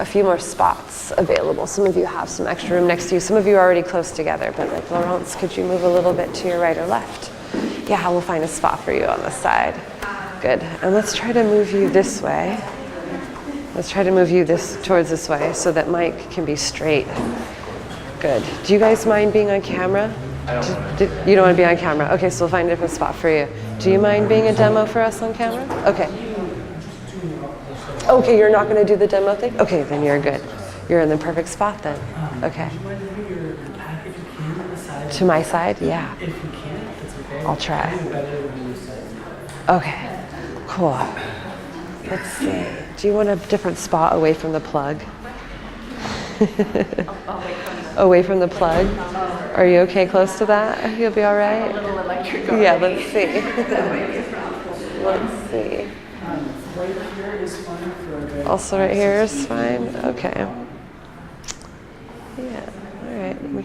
a few more spots available. Some of you have some extra room next to you. Some of you are already close together, but like Laurence, could you move a little bit to your right or left? Yeah, we'll find a spot for you on the side. Good. And let's try to move you this way. Let's try to move you towards this way so that Mike can be straight. Good. Do you guys mind being on camera? You don't want to be on camera. Okay, so we'll find a different spot for you. Do you mind being a demo for us on camera? Okay. Okay, you're not going to do the demo thing? Okay, then you're good. You're in the perfect spot then. Okay. Do you mind moving your pack if you can on the side? To my side? Yeah. If you can, that's okay. I'll try. Okay, cool. Let's see. Do you want a different spot away from the plug? Away from the plug? Are you okay close to that? You'll be all right? A little electric. Yeah, let's see. Let's see. Right here is fine for a good. Also right here is fine? Okay. Yeah, all right. I'm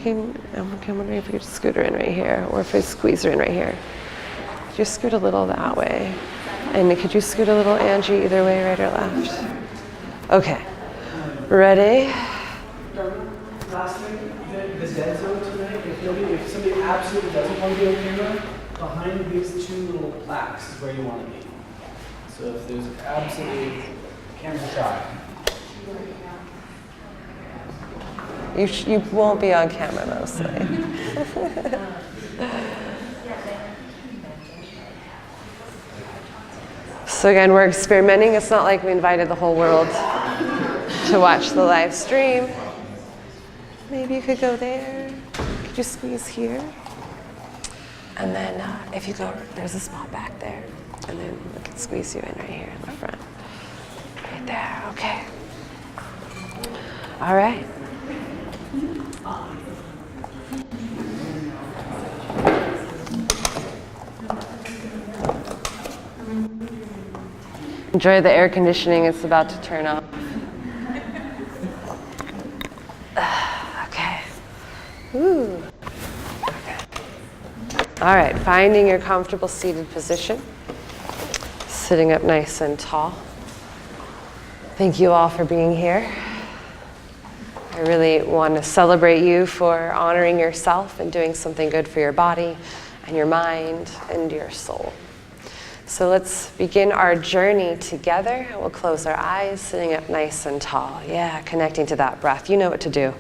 wondering if we could scoot her in right here, or if we squeeze her in right here. Just scoot a little that way. And could you scoot a little, Angie, either way, right or left? Okay. Ready? Last thing, the dead zone tonight, if somebody absolutely doesn't want to be on camera, behind these two little plaques is where you want to be. So if there's absolutely camera shy. You won't be on camera mostly. So again, we're experimenting. It's not like we invited the whole world to watch the live stream. Maybe you could go there. Could you squeeze here? And then if you go, there's a spot back there. And then we can squeeze you in right here in the front. Right there, okay. All right. Enjoy the air conditioning, it's about to turn off. Okay. Ooh. Okay. All right, finding your comfortable seated position. Sitting up nice and tall. Thank you all for being here. I really want to celebrate you for honoring yourself and doing something good for your body and your mind and your soul. So let's begin our journey together. We'll close our eyes, sitting up nice and tall. Yeah, connecting to that breath. You know what to do.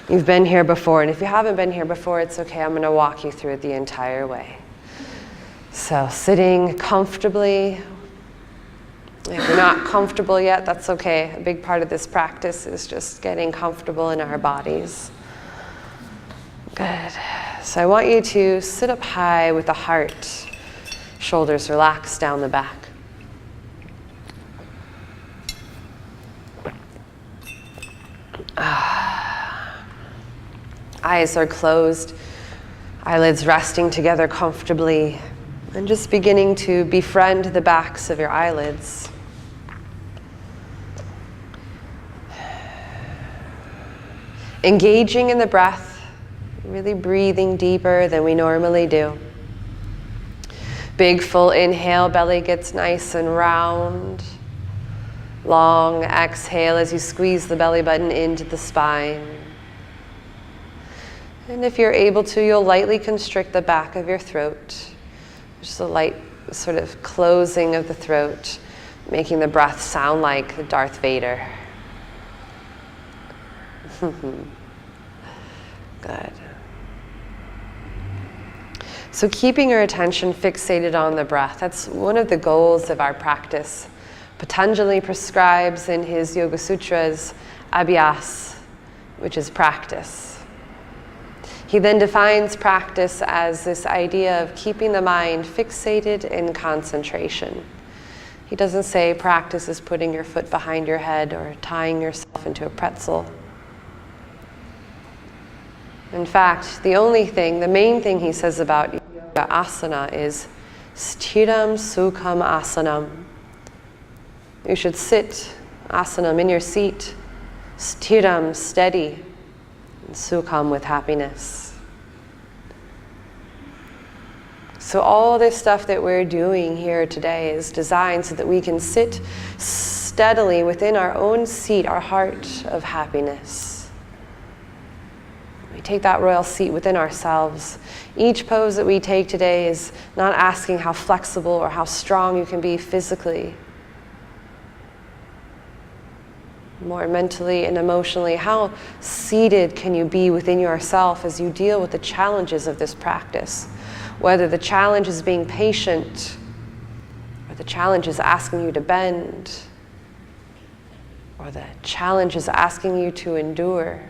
You've been here before, and if you haven't been here before, it's okay. I'm going to walk you through it the entire way. So sitting comfortably. If you're not comfortable yet, that's okay. A big part of this practice is just getting comfortable in our bodies. Good. So I want you to sit up high with the heart. Shoulders relaxed down the back. Eyes are closed, eyelids resting together comfortably, and just beginning to befriend the backs of your eyelids. Engaging in the breath, really breathing deeper than we normally do. Big full inhale, belly gets nice and round. Long exhale as you squeeze the belly button into the spine. And if you're able to, you'll lightly constrict the back of your throat. Just a light sort of closing of the throat, making the breath sound like Darth Vader. Good. So keeping your attention fixated on the breath, that's one of the goals of our practice. Patanjali prescribes in his Yoga Sutras abhyas, which is practice. He then defines practice as this idea of keeping the mind fixated in concentration. He doesn't say practice is putting your foot behind your head or tying yourself into a pretzel. In fact, the main thing he says about yoga asana is sthiram sukham asanam. You should sit asanam in your seat, sthiram, steady, and sukham, with happiness. So all this stuff that we're doing here today is designed so that we can sit steadily within our own seat, our heart of happiness. We take that royal seat within ourselves. Each pose that we take today is not asking how flexible or how strong you can be physically. More mentally and emotionally, how seated can you be within yourself as you deal with the challenges of this practice? Whether the challenge is being patient, or the challenge is asking you to bend, or the challenge is asking you to endure.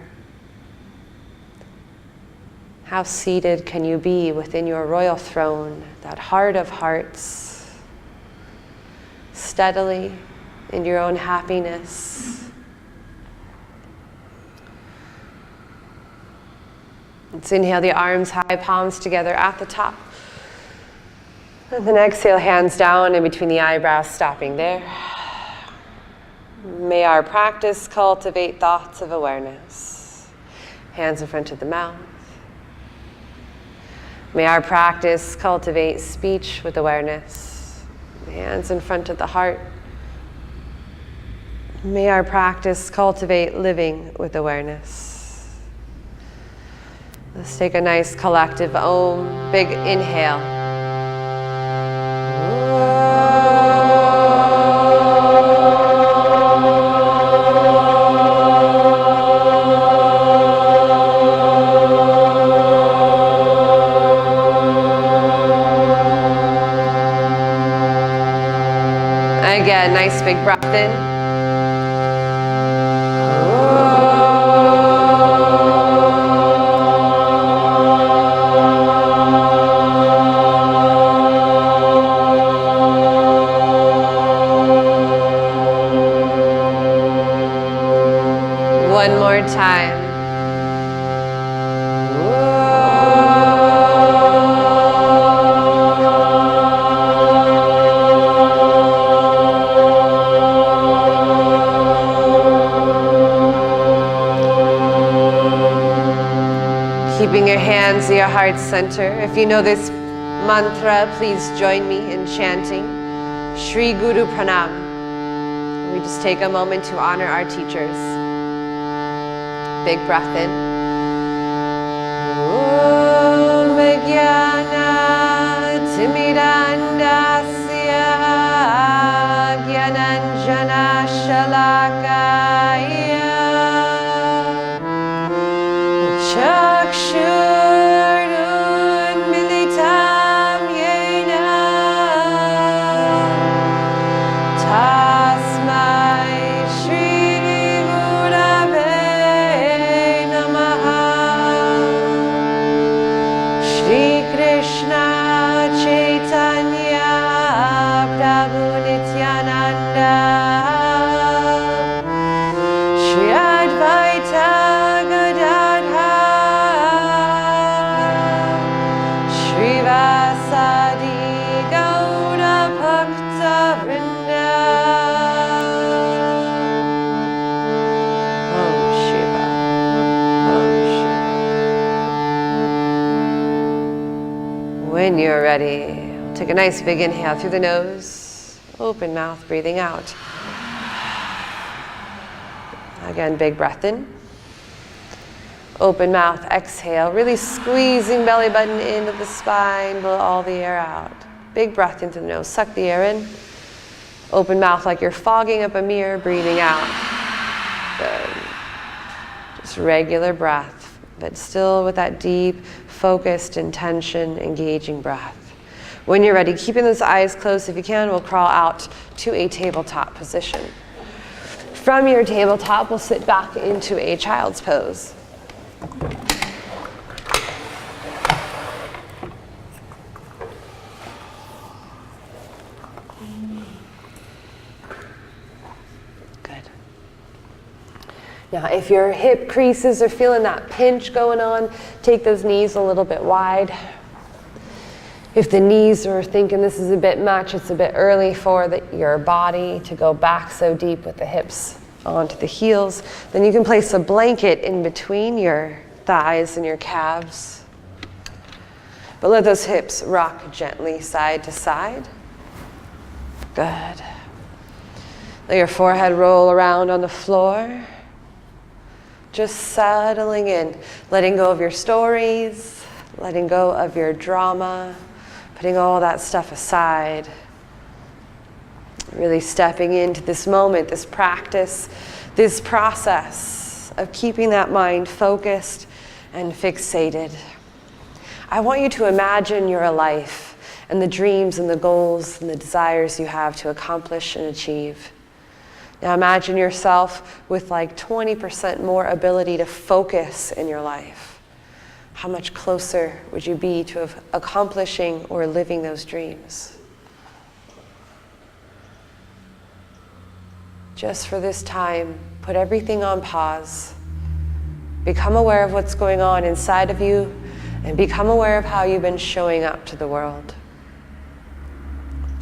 How seated can you be within your royal throne, that heart of hearts, steadily in your own happiness? Let's inhale the arms high, palms together at the top. And then exhale, hands down in between the eyebrows, stopping there. May our practice cultivate thoughts of awareness. Hands in front of the mouth. May our practice cultivate speech with awareness. Hands in front of the heart. May our practice cultivate living with awareness. Let's take a nice collective Om. Big inhale. Again, nice big breath in. One more time. Keeping your hands at your heart center. If you know this mantra, please join me in chanting Shri Guru Pranam. We just take a moment to honor our teachers. Big breath in. Om Jnana Timirandasya Jnananjana Shalakaya Chakshurunmilitam Yena Tasmai Shri Gurave Namaha. Shri Krishna Chaitanya Prabhu Nityananda Shri Advaita Gadadha Srivasadi Gauda Bhakta Vrinda. Om Shiva. Om Shiva. When you're ready, take a nice big inhale through the nose, open mouth, breathing out. Again, big breath in. Open mouth, exhale, really squeezing belly button into the spine, blow all the air out. Big breath into the nose, suck the air in. Open mouth like you're fogging up a mirror, breathing out. Good. Just regular breath, but still with that deep, focused, intention, engaging breath. When you're ready, keeping those eyes closed if you can, we'll crawl out to a tabletop position. From your tabletop, we'll sit back into a child's pose. Good. Now, if your hip creases are feeling that pinch going on, take those knees a little bit wide. If the knees are thinking this is a bit much, it's a bit early for your body to go back so deep with the hips onto the heels, then you can place a blanket in between your thighs and your calves. But let those hips rock gently side to side. Good. Let your forehead roll around on the floor. Just settling in, letting go of your stories, letting go of your drama, putting all that stuff aside. Really stepping into this moment, this practice, this process of keeping that mind focused and fixated. I want you to imagine your life and the dreams and the goals and the desires you have to accomplish and achieve. Now imagine yourself with like 20% more ability to focus in your life. How much closer would you be to accomplishing or living those dreams? Just for this time, put everything on pause. Become aware of what's going on inside of you and become aware of how you've been showing up to the world.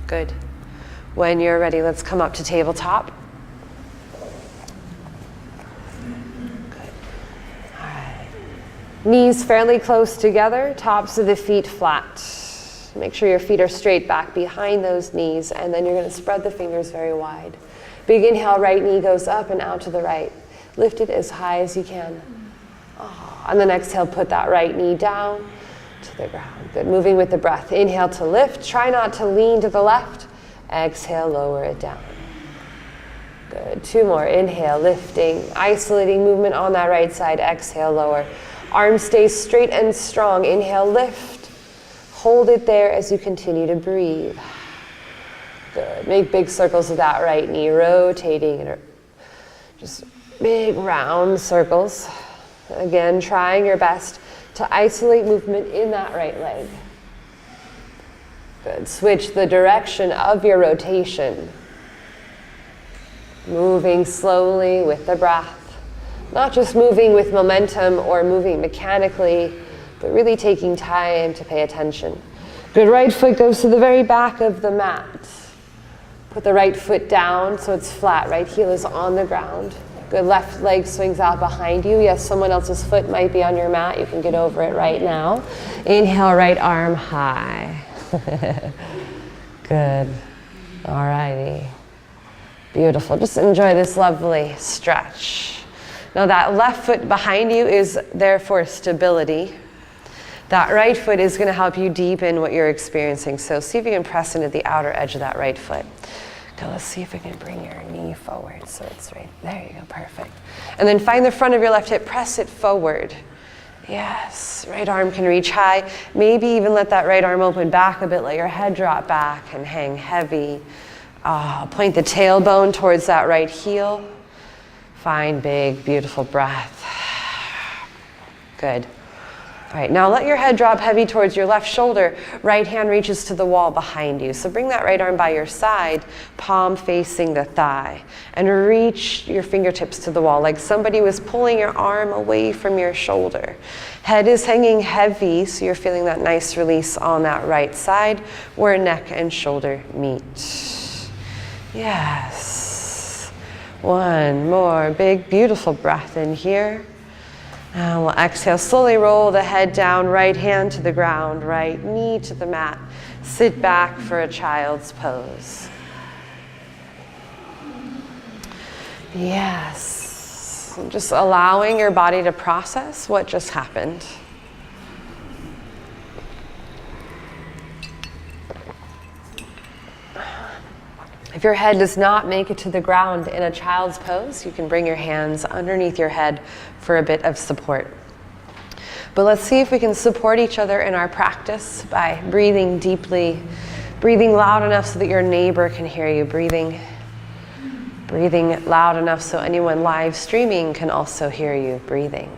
Good. When you're ready, let's come up to tabletop. Knees fairly close together, tops of the feet flat. Make sure your feet are straight back behind those knees, and then you're going to spread the fingers very wide. Big inhale, right knee goes up and out to the right. Lift it as high as you can. On the next exhale, put that right knee down to the ground. Good, moving with the breath. Inhale to lift. Try not to lean to the left. Exhale, lower it down. Good, 2 more. Inhale, lifting, isolating movement on that right side. Exhale, lower. Arms stay straight and strong. Inhale, lift. Hold it there as you continue to breathe. Good. Make big circles with that right knee, rotating it. Just big round circles. Again, trying your best to isolate movement in that right leg. Good. Switch the direction of your rotation. Moving slowly with the breath. Not just moving with momentum or moving mechanically, but really taking time to pay attention. Good, right foot goes to the very back of the mat. Put the right foot down so it's flat, right heel is on the ground. Good, left leg swings out behind you. Yes, someone else's foot might be on your mat. You can get over it right now. Inhale, right arm high. Good, all righty. Beautiful, just enjoy this lovely stretch. Now that left foot behind you is there for stability. That right foot is going to help you deepen what you're experiencing. So see if you can press into the outer edge of that right foot. Okay, let's see if we can bring your knee forward so it's right. There you go, perfect. And then find the front of your left hip, press it forward. Yes, right arm can reach high. Maybe even let that right arm open back a bit, let your head drop back and hang heavy. Point the tailbone towards that right heel. Find big, beautiful breath. Good. All right, now let your head drop heavy towards your left shoulder. Right hand reaches to the wall behind you. So bring that right arm by your side, palm facing the thigh, and reach your fingertips to the wall like somebody was pulling your arm away from your shoulder. Head is hanging heavy, so you're feeling that nice release on that right side where neck and shoulder meet. Yes. One more big, beautiful breath in here. And we'll exhale, slowly roll the head down, right hand to the ground, right knee to the mat. Sit back for a child's pose. Yes. Just allowing your body to process what just happened. If your head does not make it to the ground in a child's pose, you can bring your hands underneath your head for a bit of support. But let's see if we can support each other in our practice by breathing deeply, breathing loud enough so that your neighbor can hear you, breathing loud enough so anyone live streaming can also hear you breathing.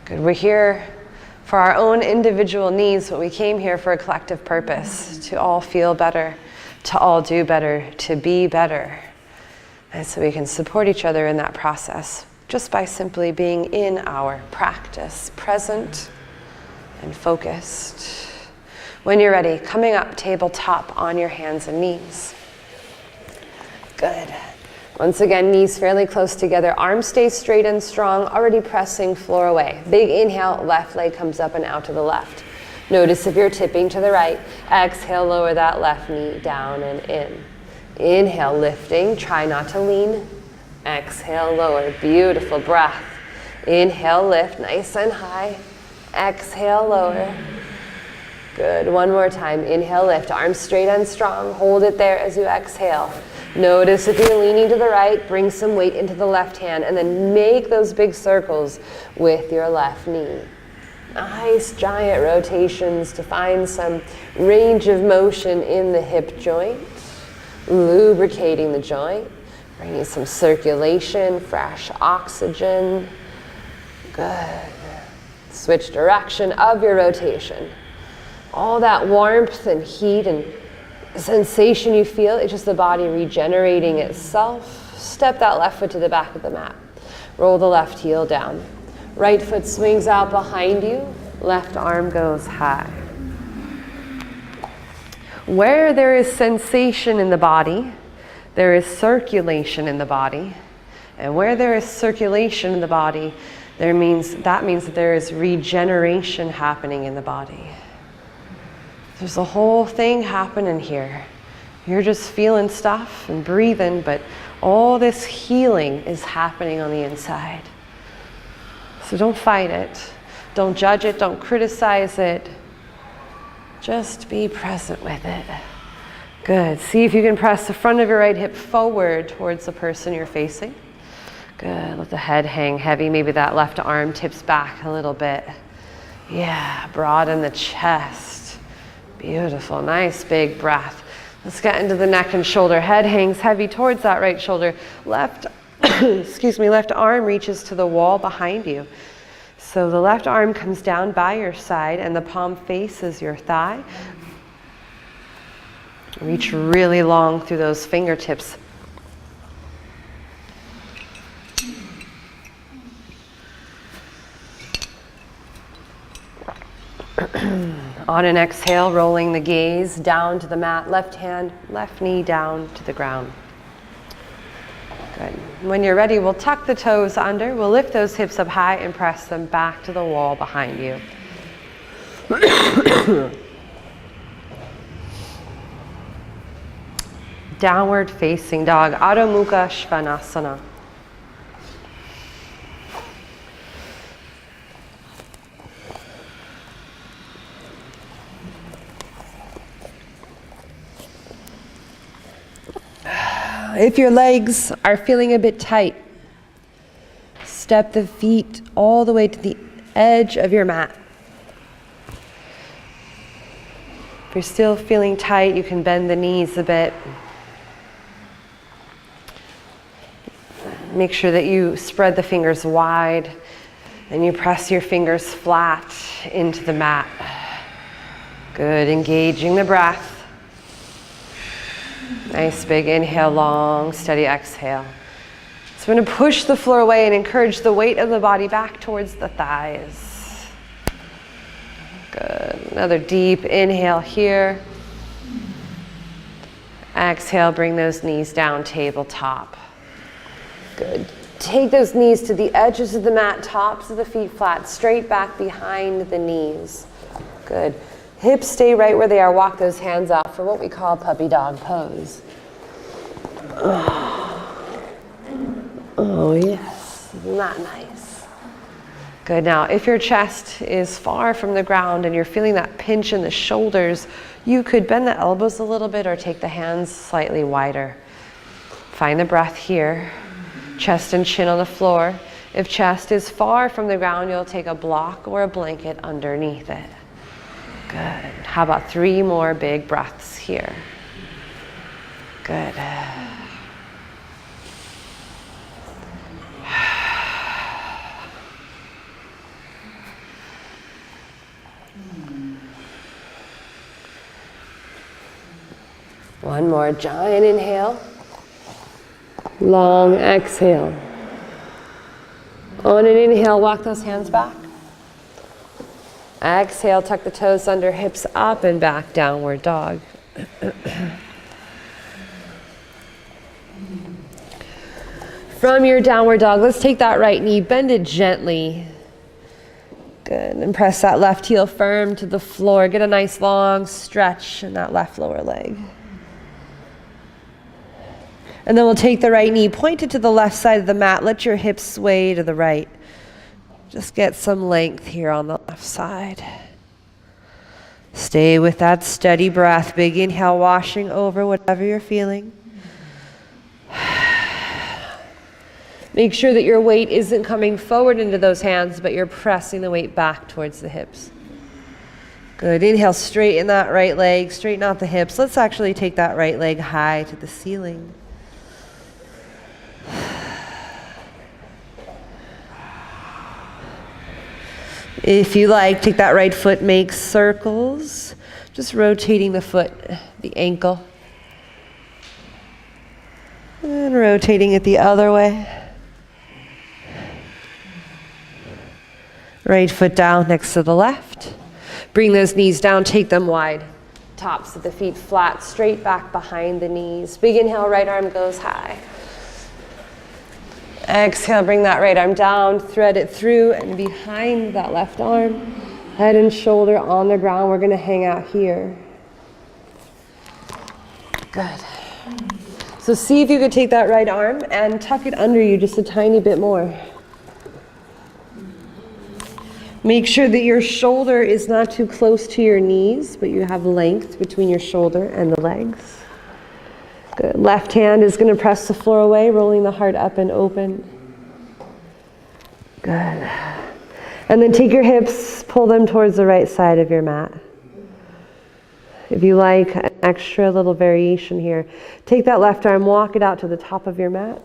Good, we're here for our own individual needs, but we came here for a collective purpose, to all feel better, to all do better, to be better. And so we can support each other in that process just by simply being in our practice, present and focused. When you're ready, coming up tabletop on your hands and knees. Good. Once again, knees fairly close together, arms stay straight and strong, already pressing floor away. Big inhale, left leg comes up and out to the left. Notice if you're tipping to the right. Exhale, lower that left knee down and in. Inhale, lifting. Try not to lean. Exhale, lower. Beautiful breath. Inhale, lift, nice and high. Exhale, lower. Good. One more time. Inhale, lift. Arms straight and strong. Hold it there as you exhale. Notice if you're leaning to the right, bring some weight into the left hand, and then make those big circles with your left knee. Nice giant rotations to find some range of motion in the hip joint, lubricating the joint, bringing some circulation, fresh oxygen. Good. Switch direction of your rotation. All that warmth and heat and sensation you feel, it's just the body regenerating itself. Step that left foot to the back of the mat. Roll the left heel down. Right foot swings out behind you. Left arm goes high. Where there is sensation in the body, there is circulation in the body. And where there is circulation in the body, that means that there is regeneration happening in the body. There's a whole thing happening here. You're just feeling stuff and breathing, but all this healing is happening on the inside. So don't fight it. Don't judge it. Don't criticize it. Just be present with it. Good. See if you can press the front of your right hip forward towards the person you're facing. Good. Let the head hang heavy. Maybe that left arm tips back a little bit. Yeah. Broaden the chest. Beautiful. Nice big breath. Let's get into the neck and shoulder. Head hangs heavy towards that right shoulder. Left arm reaches to the wall behind you. So the left arm comes down by your side and the palm faces your thigh. Reach really long through those fingertips. On an exhale, rolling the gaze down to the mat, left hand, left knee down to the ground. Good. When you're ready, we'll tuck the toes under. We'll lift those hips up high and press them back to the wall behind you. Downward facing dog, Adho Mukha Svanasana. If your legs are feeling a bit tight, step the feet all the way to the edge of your mat. If you're still feeling tight, you can bend the knees a bit. Make sure that you spread the fingers wide and you press your fingers flat into the mat. Good, engaging the breath. Nice big inhale, long, steady exhale. So we're going to push the floor away and encourage the weight of the body back towards the thighs. Good. Another deep inhale here. Exhale, bring those knees down, tabletop. Good. Take those knees to the edges of the mat, tops of the feet flat, straight back behind the knees. Good. Hips stay right where they are. Walk those hands out for what we call puppy dog pose. Oh yes, isn't that nice? Good. Now, if your chest is far from the ground and you're feeling that pinch in the shoulders, you could bend the elbows a little bit or take the hands slightly wider. Find the breath here. Chest and chin on the floor. If chest is far from the ground, you'll take a block or a blanket underneath it. Good. How about 3 more big breaths here? Good. One more giant inhale. Long exhale. On an inhale, walk those hands back. Exhale, tuck the toes under, hips up and back, downward dog. From your downward dog, let's take that right knee, bend it gently. Good, and press that left heel firm to the floor. Get a nice long stretch in that left lower leg. And then we'll take the right knee pointed to the left side of the mat. Let your hips sway to the right. Just get some length here on the left side. Stay with that steady breath. Big inhale, washing over whatever you're feeling. Make sure that your weight isn't coming forward into those hands, but you're pressing the weight back towards the hips. Good. Inhale, straighten that right leg, straighten out the hips. Let's actually take that right leg high to the ceiling. If you like, take that right foot, make circles. Just rotating the foot, the ankle. And rotating it the other way. Right foot down next to the left. Bring those knees down, take them wide. Tops of the feet flat, straight back behind the knees. Big inhale, right arm goes high. Exhale, bring that right arm down, thread it through and behind that left arm. Head and shoulder on the ground. We're gonna hang out here. Good. So see if you could take that right arm and tuck it under you just a tiny bit more. Make sure that your shoulder is not too close to your knees, but you have length between your shoulder and the legs. Good. Left hand is going to press the floor away, rolling the heart up and open. Good. And then take your hips, pull them towards the right side of your mat. If you like an extra little variation here, take that left arm, walk it out to the top of your mat.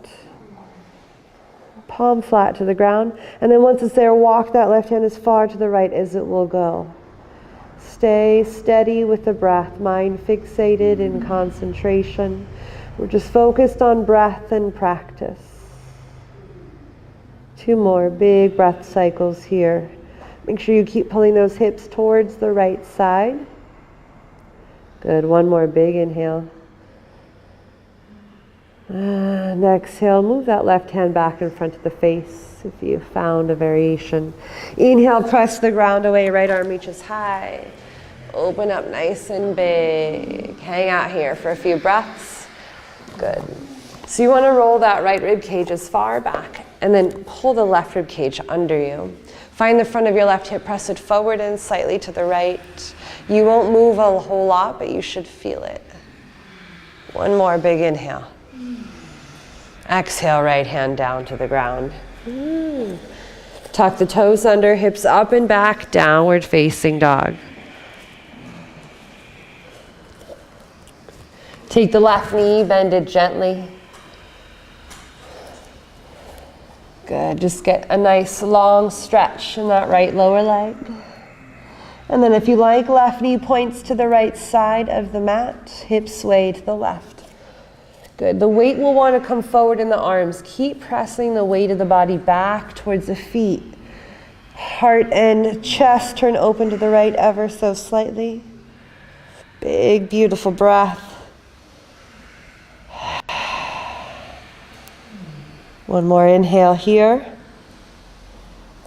Palm flat to the ground. And then once it's there, walk that left hand as far to the right as it will go. Stay steady with the breath, mind fixated in concentration. We're just focused on breath and practice. 2 more big breath cycles here. Make sure you keep pulling those hips towards the right side. Good. 1 more big inhale. And exhale, move that left hand back in front of the face if you found a variation. Inhale, press the ground away, right arm reaches high. Open up nice and big. Hang out here for a few breaths. Good. So you want to roll that right rib cage as far back and then pull the left rib cage under you. Find the front of your left hip, press it forward and slightly to the right. You won't move a whole lot, but you should feel it. 1 more big inhale. Exhale, right hand down to the ground. Tuck the toes under, hips up and back, downward facing dog. Take the left knee, bend it gently. Good, just get a nice long stretch in that right lower leg. And then if you like, left knee points to the right side of the mat, hips sway to the left. Good. The weight will want to come forward in the arms. Keep pressing the weight of the body back towards the feet. Heart and chest turn open to the right ever so slightly. Big, beautiful breath. 1 more inhale here.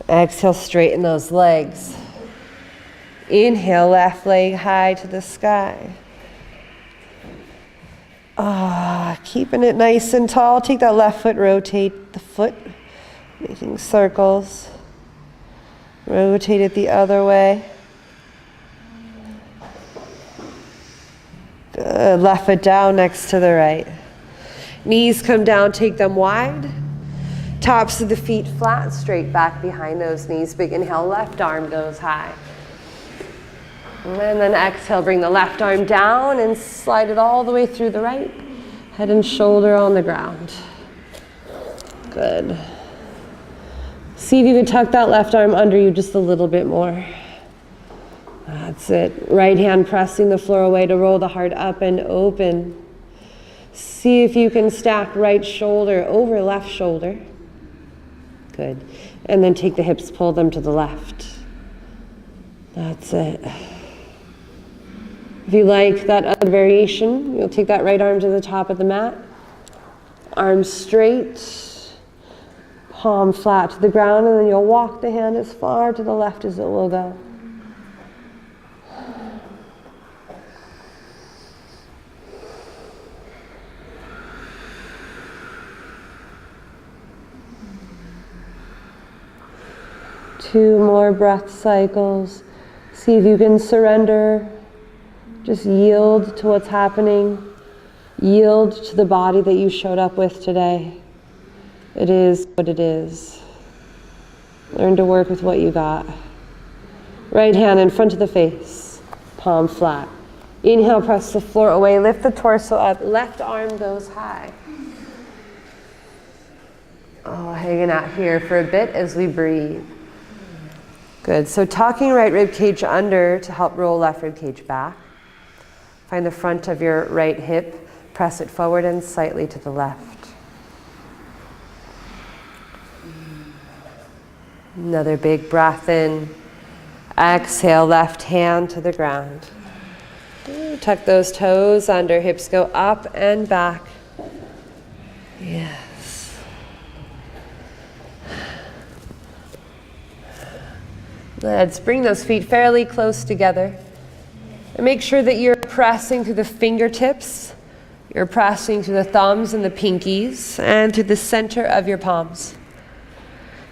Exhale, straighten those legs. Inhale, left leg high to the sky. Keeping it nice and tall. Take that left foot, rotate the foot, making circles. Rotate it the other way. Good. Left foot down next to the right. Knees come down, take them wide. Tops of the feet flat, straight back behind those knees. Big inhale, left arm goes high. And then exhale, bring the left arm down and slide it all the way through the right. Head and shoulder on the ground. Good. See if you can tuck that left arm under you just a little bit more. That's it. Right hand pressing the floor away to roll the heart up and open. See if you can stack right shoulder over left shoulder. Good. And then take the hips, pull them to the left. That's it. If you like that other variation, you'll take that right arm to the top of the mat. Arms straight, palm flat to the ground, and then you'll walk the hand as far to the left as it will go. 2 more breath cycles. See if you can surrender. Just yield to what's happening. Yield to the body that you showed up with today. It is what it is. Learn to work with what you got. Right hand in front of the face, palm flat. Inhale, press the floor away, lift the torso up, left arm goes high. Oh, hanging out here for a bit as we breathe. Good, so tucking right rib cage under to help roll left rib cage back. Find the front of your right hip, press it forward and slightly to the left. Another big breath in. Exhale, left hand to the ground. Tuck those toes under, hips go up and back. Yes. Let's bring those feet fairly close together. And make sure that you're pressing through the fingertips. You're pressing through the thumbs and the pinkies and to the center of your palms.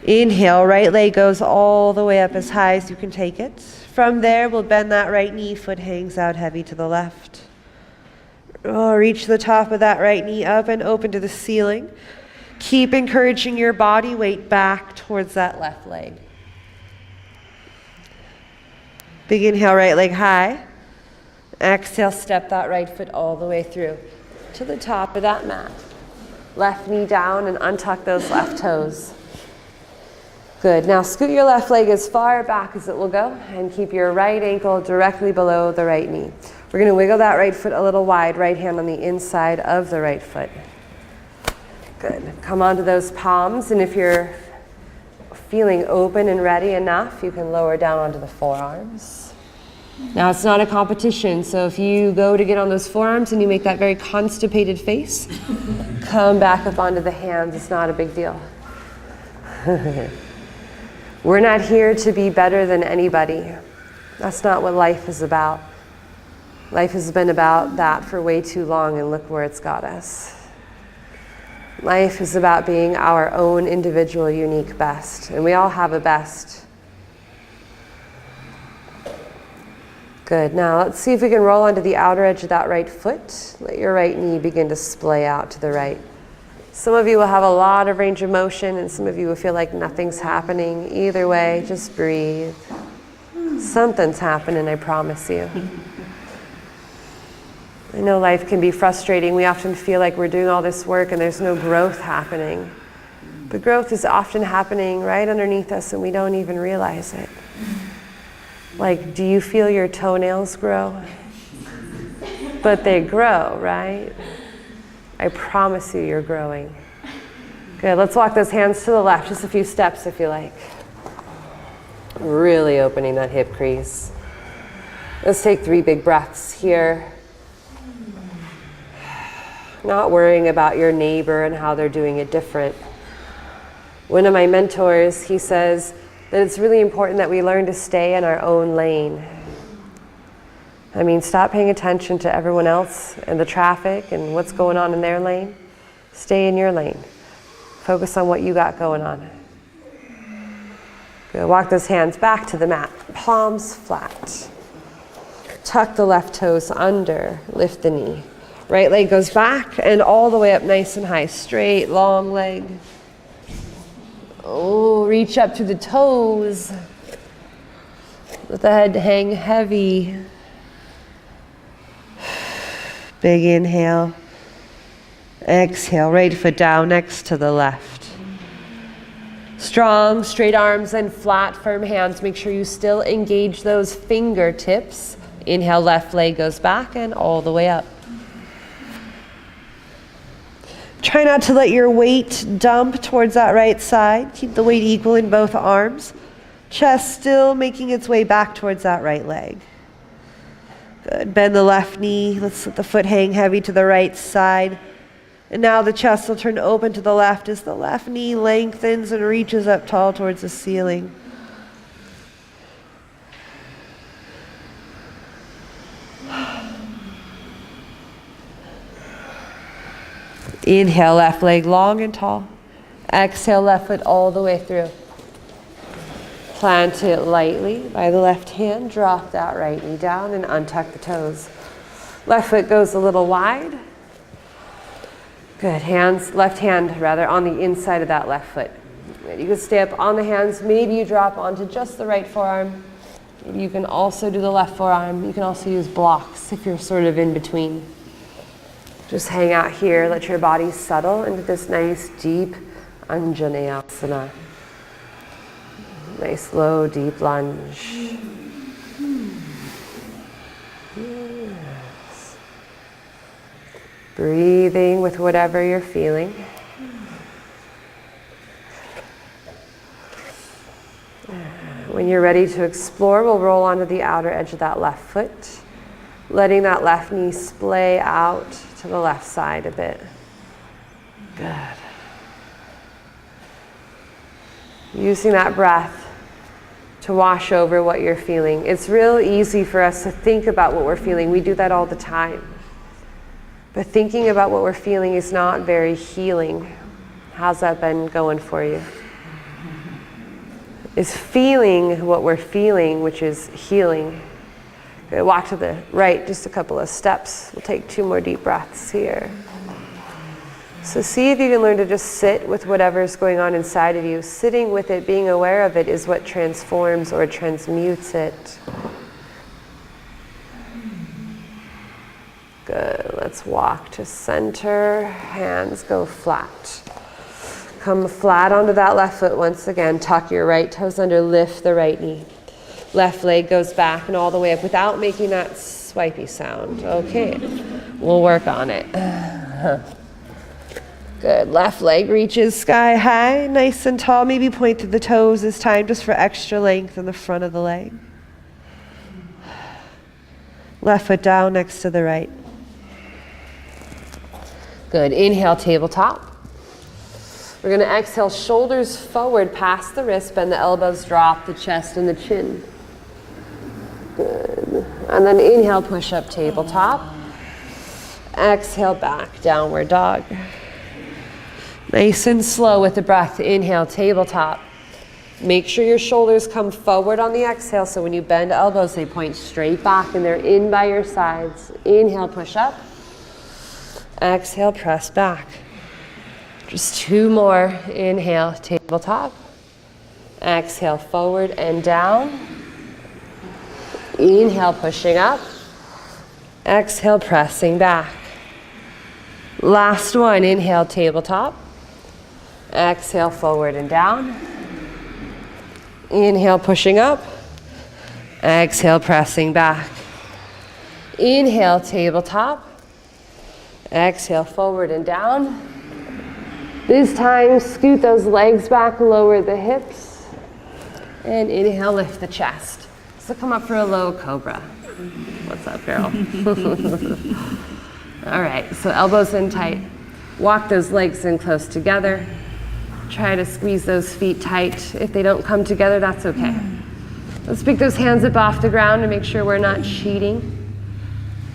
Inhale, right leg goes all the way up as high as you can take it. From there, we'll bend that right knee, foot hangs out heavy to the left. Oh, reach the top of that right knee up and open to the ceiling. Keep encouraging your body weight back towards that left leg. Big inhale, right leg high. Exhale, step that right foot all the way through to the top of that mat. Left knee down and untuck those left toes. Good. Now scoot your left leg as far back as it will go and keep your right ankle directly below the right knee. We're going to wiggle that right foot a little wide, right hand on the inside of the right foot. Good. Come onto those palms, and if you're feeling open and ready enough, you can lower down onto the forearms. Now it's not a competition, so if you go to get on those forearms and you make that very constipated face, come back up onto the hands. It's not a big deal. We're not here to be better than anybody. That's not what life is about. Life has been about that for way too long, and look where it's got us. Life is about being our own individual, unique best, and we all have a best. Good. Now let's see if we can roll onto the outer edge of that right foot. Let your right knee begin to splay out to the right. Some of you will have a lot of range of motion, and some of you will feel like nothing's happening. Either way, just breathe. Something's happening, I promise you. I know life can be frustrating. We often feel like we're doing all this work and there's no growth happening. But growth is often happening right underneath us and we don't even realize it. Like, do you feel your toenails grow? But they grow, right? I promise you, you're growing. Good, let's walk those hands to the left, just a few steps if you like. Really opening that hip crease. Let's take 3 big breaths here. Not worrying about your neighbor and how they're doing it different. One of my mentors, he says that it's really important that we learn to stay in our own lane. I mean, stop paying attention to everyone else and the traffic and what's going on in their lane. Stay in your lane. Focus on what you got going on. Good. Walk those hands back to the mat. Palms flat. Tuck the left toes under. Lift the knee. Right leg goes back and all the way up nice and high. Straight, long leg. Oh, reach up to the toes. Let the head hang heavy. Big inhale. Exhale, right foot down next to the left. Strong, straight arms and flat, firm hands. Make sure you still engage those fingertips. Inhale, left leg goes back and all the way up. Try not to let your weight dump towards that right side. Keep the weight equal in both arms. Chest still making its way back towards that right leg. Good. Bend the left knee. Let's let the foot hang heavy to the right side. And now the chest will turn open to the left as the left knee lengthens and reaches up tall towards the ceiling. Inhale, left leg long and tall. Exhale, left foot all the way through. Plant it lightly by the left hand. Drop that right knee down and untuck the toes. Left foot goes a little wide. Good. Left hand rather, on the inside of that left foot. Good. You can stay up on the hands. Maybe you drop onto just the right forearm. Maybe you can also do the left forearm. You can also use blocks if you're sort of in between. Just hang out here. Let your body settle into this nice, deep Anjaneyasana. Nice, low, deep lunge. Yes. Breathing with whatever you're feeling. When you're ready to explore, we'll roll onto the outer edge of that left foot, letting that left knee splay out to the left side a bit. Good. Using that breath to wash over what you're feeling. It's real easy for us to think about what we're feeling. We do that all the time. But thinking about what we're feeling is not very healing. How's that been going for you? Is feeling what we're feeling, which is healing. Good. Walk to the right, just a couple of steps. We'll take 2 more deep breaths here. So see if you can learn to just sit with whatever's going on inside of you. Sitting with it, being aware of it, is what transforms or transmutes it. Good. Let's walk to center. Hands go flat. Come flat onto that left foot once again. Tuck your right toes under, lift the right knee. Left leg goes back and all the way up without making that swipey sound. Okay, we'll work on it. Good. Left leg reaches sky high, nice and tall. Maybe point to the toes this time just for extra length in the front of the leg. Left foot down next to the right. Good. Inhale, tabletop. We're going to exhale, shoulders forward past the wrist, bend the elbows, drop the chest and the chin. Good. And then inhale, push up, tabletop. Exhale, back, downward dog. Nice and slow with the breath. Inhale, tabletop. Make sure your shoulders come forward on the exhale, so when you bend elbows, they point straight back and they're in by your sides. Inhale, push up. Exhale, press back. Just 2 more. Inhale, tabletop. Exhale, forward and down. Inhale, pushing up. Exhale, pressing back. Last one. Inhale, tabletop. Exhale, forward and down. Inhale, pushing up. Exhale, pressing back. Inhale, tabletop. Exhale, forward and down. This time, scoot those legs back, lower the hips. And inhale, lift the chest. So come up for a low cobra. What's up, girl? All right, so elbows in tight. Walk those legs in close together. Try to squeeze those feet tight. If they don't come together, that's okay. Let's pick those hands up off the ground and make sure we're not cheating.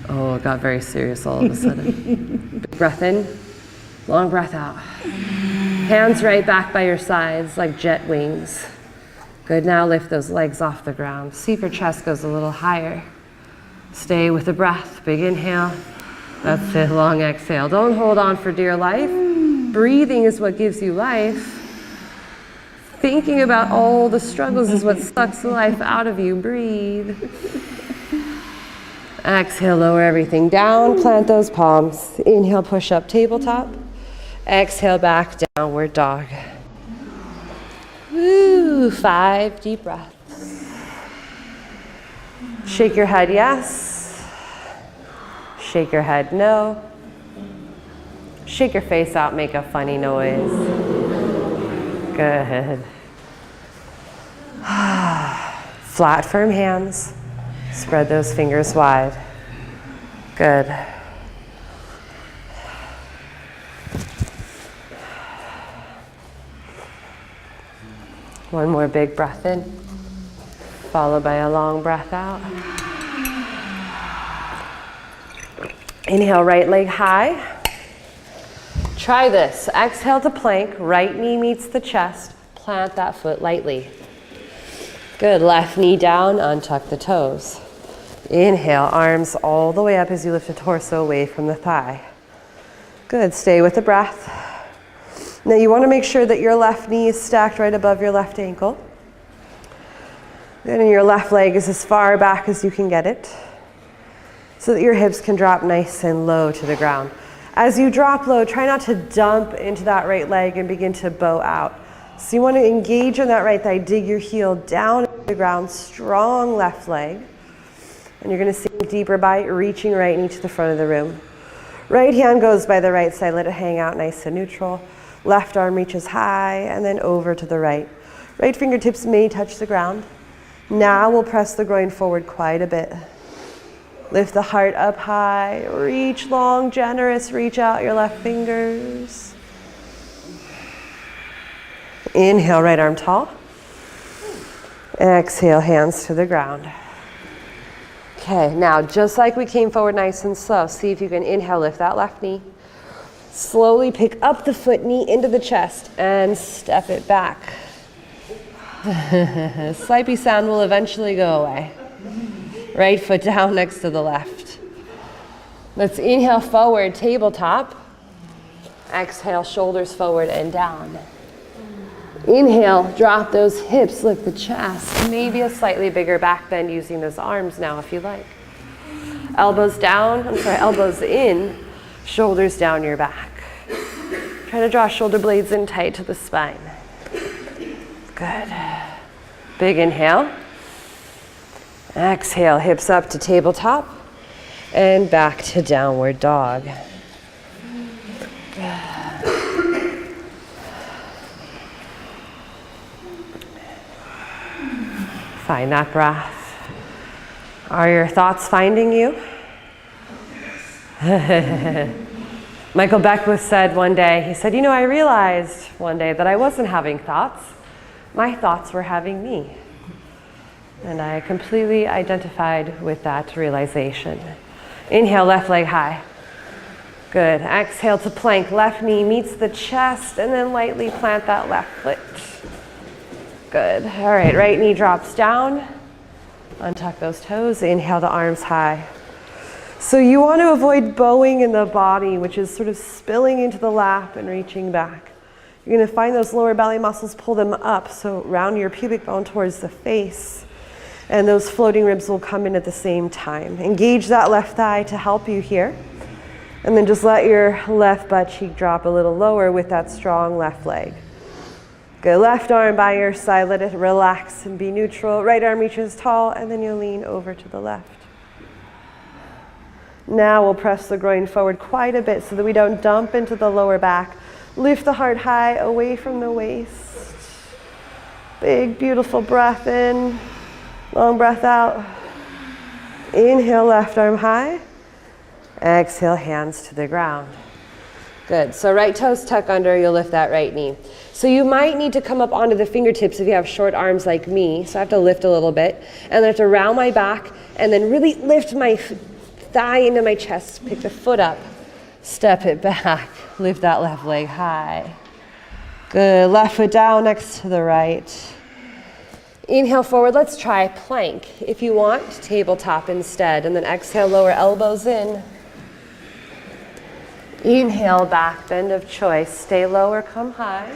Oh, it got very serious all of a sudden. Big breath in, long breath out. Hands right back by your sides like jet wings. Good, now lift those legs off the ground. See if your chest goes a little higher. Stay with the breath. Big inhale. That's it, long exhale. Don't hold on for dear life. Breathing is what gives you life. Thinking about all the struggles is what sucks the life out of you. Breathe. Exhale, lower everything down. Plant those palms. Inhale, push up, tabletop. Exhale, back, downward dog. Woo, 5 deep breaths. Shake your head, yes. Shake your head, no. Shake your face out, make a funny noise. Good. Flat, firm hands. Spread those fingers wide. Good. One more big breath in, followed by a long breath out. Inhale, right leg high. Try this. Exhale to plank. Right knee meets the chest. Plant that foot lightly. Good, left knee down, untuck the toes. Inhale, arms all the way up as you lift the torso away from the thigh. Good, stay with the breath. Now you want to make sure that your left knee is stacked right above your left ankle. And your left leg is as far back as you can get it, so that your hips can drop nice and low to the ground. As you drop low, try not to dump into that right leg and begin to bow out. So you want to engage on that right thigh, dig your heel down to the ground, strong left leg. And you're going to sink deeper by reaching right knee to the front of the room. Right hand goes by the right side, let it hang out nice and neutral. Left arm reaches high and then over to the right. Right fingertips may touch the ground. Now we'll press the groin forward quite a bit. Lift the heart up high, reach long, generous, reach out your left fingers. Inhale, right arm tall. Exhale, hands to the ground. Okay, now just like we came forward nice and slow, see if you can inhale, lift that left knee. Slowly pick up the foot, knee into the chest, and step it back. Slipey sound will eventually go away. Right foot down next to the left. Let's inhale forward, tabletop. Exhale, shoulders forward and down. Inhale, drop those hips, lift the chest. Maybe a slightly bigger back bend using those arms now if you like. Elbows down, elbows in, shoulders down your back. Try to draw shoulder blades in tight to the spine. Good. Big inhale. Exhale, hips up to tabletop and back to downward dog. Find that breath. Are your thoughts finding you? Michael Beckwith said one day, he said, I realized one day that I wasn't having thoughts. My thoughts were having me. And I completely identified with that realization. Inhale, left leg high. Good. Exhale to plank. Left knee meets the chest and then lightly plant that left foot. Good. All right, right knee drops down. Untuck those toes. Inhale the arms high. So you want to avoid bowing in the body, which is sort of spilling into the lap and reaching back. You're going to find those lower belly muscles, pull them up. So round your pubic bone towards the face. And those floating ribs will come in at the same time. Engage that left thigh to help you here. And then just let your left butt cheek drop a little lower with that strong left leg. Good. Left arm by your side, let it relax and be neutral. Right arm reaches tall, and then you lean over to the left. Now we'll press the groin forward quite a bit so that we don't dump into the lower back. Lift the heart high away from the waist. Big, beautiful breath in. Long breath out. Inhale, left arm high. Exhale, hands to the ground. Good. So right toes tuck under, you'll lift that right knee. So you might need to come up onto the fingertips if you have short arms like me. So I have to lift a little bit. And then I have to round my back and then really lift my thigh into my chest. Pick the foot up. Step it back. Lift that left leg high. Good. Left foot down next to the right. Inhale forward. Let's try plank. If you want, tabletop instead. And then exhale, lower elbows in. Inhale, back bend of choice. Stay low or come high.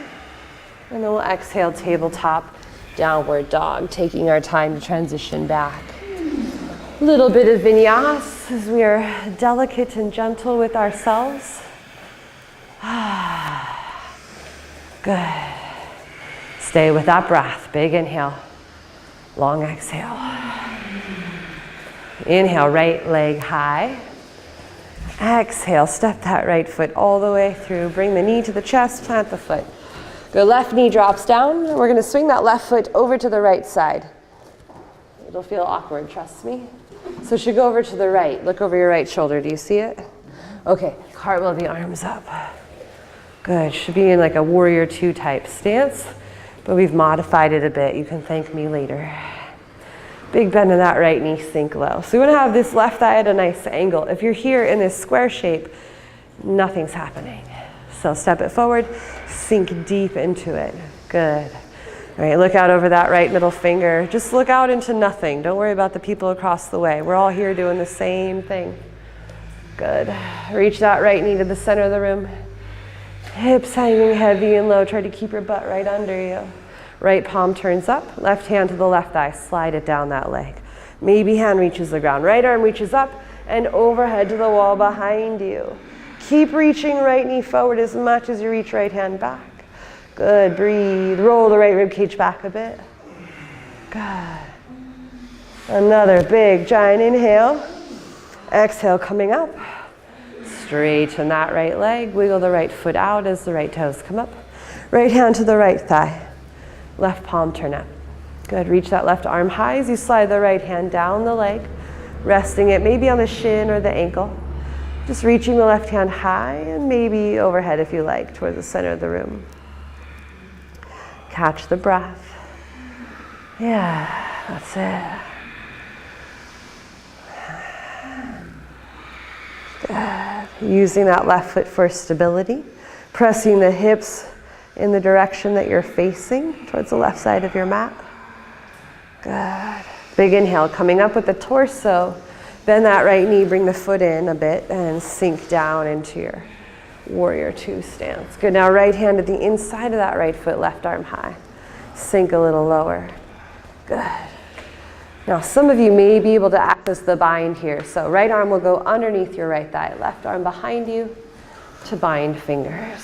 And then we'll exhale, tabletop, downward dog, taking our time to transition back. A little bit of vinyas as we are delicate and gentle with ourselves. Good. Stay with that breath. Big inhale. Long exhale. Inhale, right leg high. Exhale, step that right foot all the way through. Bring the knee to the chest, plant the foot. Good, left knee drops down. We're going to swing that left foot over to the right side. It'll feel awkward, trust me. So it should go over to the right. Look over your right shoulder. Do you see it? Okay, cartwheel the arms up. Good, should be in like a warrior two type stance, but we've modified it a bit. You can thank me later. Big bend in that right knee, sink low. So we want to have this left thigh at a nice angle. If you're here in this square shape, nothing's happening. So step it forward, sink deep into it. Good. All right, look out over that right middle finger. Just look out into nothing. Don't worry about the people across the way. We're all here doing the same thing. Good. Reach that right knee to the center of the room. Hips hanging heavy and low. Try to keep your butt right under you. Right palm turns up. Left hand to the left thigh. Slide it down that leg. Maybe hand reaches the ground. Right arm reaches up and overhead to the wall behind you. Keep reaching right knee forward as much as you reach right hand back. Good. Breathe. Roll the right rib cage back a bit. Good. Another big giant inhale. Exhale, coming up. Straighten that right leg. Wiggle the right foot out as the right toes come up. Right hand to the right thigh. Left palm turn up. Good. Reach that left arm high as you slide the right hand down the leg, resting it maybe on the shin or the ankle. Just reaching the left hand high and maybe overhead if you like, toward the center of the room. Catch the breath. Yeah, that's it. Good. Using that left foot for stability. Pressing the hips in the direction that you're facing, towards the left side of your mat. Good. Big inhale, coming up with the torso. Bend that right knee, bring the foot in a bit, and sink down into your warrior two stance. Good, now right hand at the inside of that right foot, left arm high. Sink a little lower. Good. Now some of you may be able to access the bind here. So right arm will go underneath your right thigh, left arm behind you to bind fingers.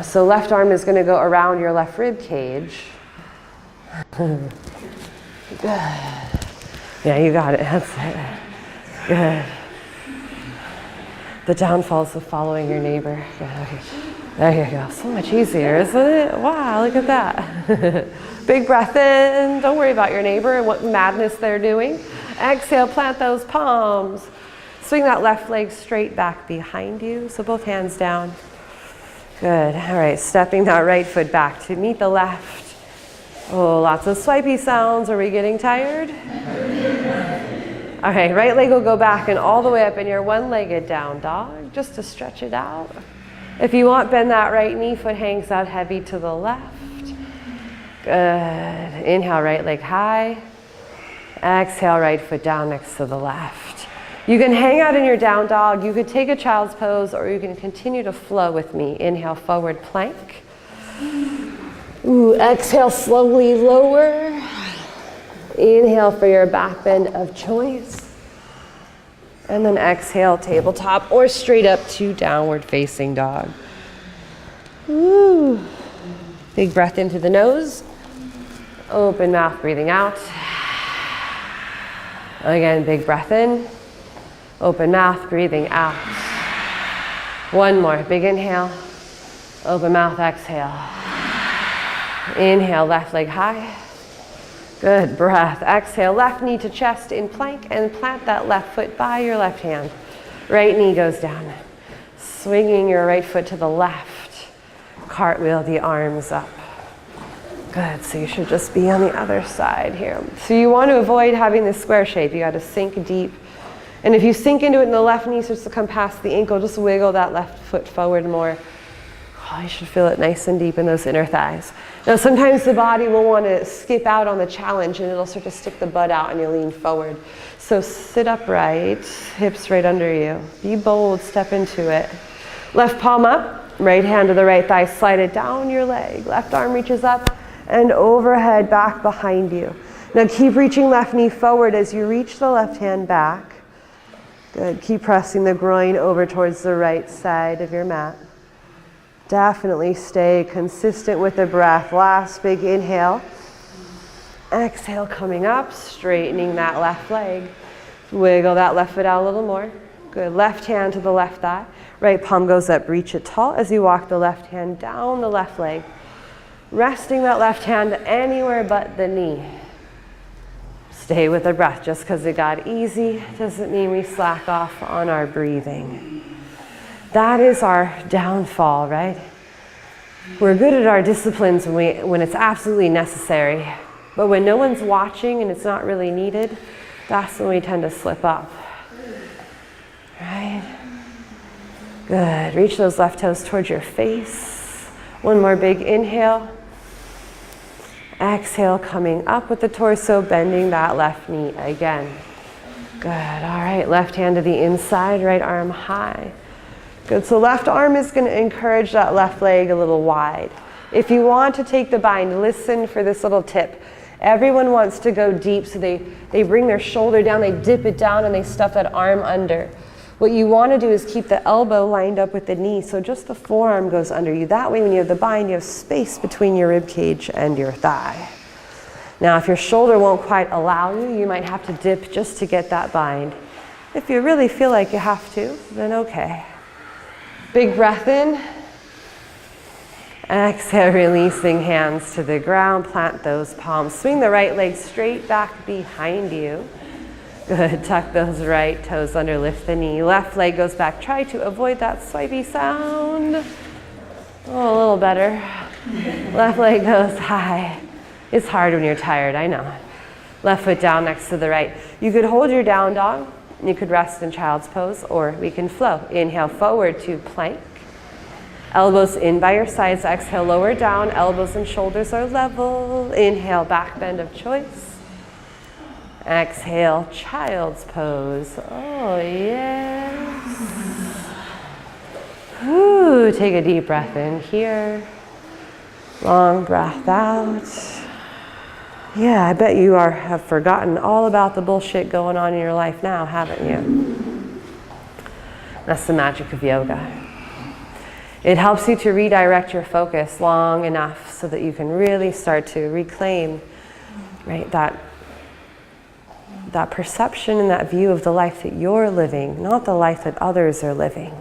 So left arm is going to go around your left rib cage. Good. Yeah, you got it. That's it. Good. The downfalls of following your neighbor. Good. Okay. There you go. So much easier, isn't it? Wow, look at that. Big breath in. Don't worry about your neighbor and what madness they're doing. Exhale, plant those palms. Swing that left leg straight back behind you. So both hands down. Good. All right, stepping that right foot back to meet the left. Oh, lots of swipey sounds. Are we getting tired? All right, right leg will go back and all the way up in your one-legged down dog, just to stretch it out. If you want, bend that right knee, foot hangs out heavy to the left. Good. Inhale, right leg high. Exhale, right foot down next to the left. You can hang out in your down dog. You could take a child's pose, or you can continue to flow with me. Inhale, forward plank. Ooh, exhale, slowly lower. Inhale for your back bend of choice. And then exhale, tabletop or straight up to downward facing dog. Ooh. Big breath into the nose. Open mouth, breathing out. Again, big breath in. Open mouth, breathing out. One more, big inhale. Open mouth, exhale. Inhale, left leg high. Good breath. Exhale, left knee to chest in plank and plant that left foot by your left hand. Right knee goes down. Swinging your right foot to the left. Cartwheel the arms up. Good, so you should just be on the other side here. So you want to avoid having this square shape. You got to sink deep. And if you sink into it and the left knee starts to come past the ankle, just wiggle that left foot forward more. Oh, you should feel it nice and deep in those inner thighs. Now sometimes the body will want to skip out on the challenge and it'll start to stick the butt out and you lean forward. So sit upright, hips right under you. Be bold, step into it. Left palm up, right hand to the right thigh, slide it down your leg. Left arm reaches up and overhead back behind you. Now keep reaching left knee forward as you reach the left hand back. Good, keep pressing the groin over towards the right side of your mat. Definitely stay consistent with the breath. Last big inhale. Exhale, coming up, straightening that left leg. Wiggle that left foot out a little more. Good, left hand to the left thigh. Right palm goes up, reach it tall as you walk the left hand down the left leg. Resting that left hand anywhere but the knee. Stay with the breath. Just because it got easy doesn't mean we slack off on our breathing. That is our downfall, right? We're good at our disciplines when it's absolutely necessary. But when no one's watching and it's not really needed, that's when we tend to slip up. Right? Good. Reach those left toes towards your face. One more big inhale. Exhale, coming up with the torso, bending that left knee again. Good, all right, left hand to the inside, right arm high. Good, so left arm is going to encourage that left leg a little wide. If you want to take the bind, listen for this little tip. Everyone wants to go deep, so they bring their shoulder down, they dip it down, and they stuff that arm under. What you want to do is keep the elbow lined up with the knee, so just the forearm goes under you. That way, when you have the bind, you have space between your rib cage and your thigh. Now, if your shoulder won't quite allow you, you might have to dip just to get that bind. If you really feel like you have to, then okay. Big breath in. Exhale, releasing hands to the ground. Plant those palms. Swing the right leg straight back behind you. Good. Tuck those right toes under. Lift the knee. Left leg goes back. Try to avoid that swipey sound. Oh, a little better. Left leg goes high. It's hard when you're tired, I know. Left foot down next to the right. You could hold your down dog. You could rest in child's pose, or we can flow. Inhale forward to plank. Elbows in by your sides. Exhale, lower down. Elbows and shoulders are level. Inhale, back bend of choice. Exhale, child's pose. Oh, yes. Ooh, take a deep breath in here. Long breath out. Yeah, I bet you have forgotten all about the bullshit going on in your life now, haven't you? That's the magic of yoga. It helps you to redirect your focus long enough so that you can really start to reclaim, right, that perception and that view of the life that you're living, not the life that others are living.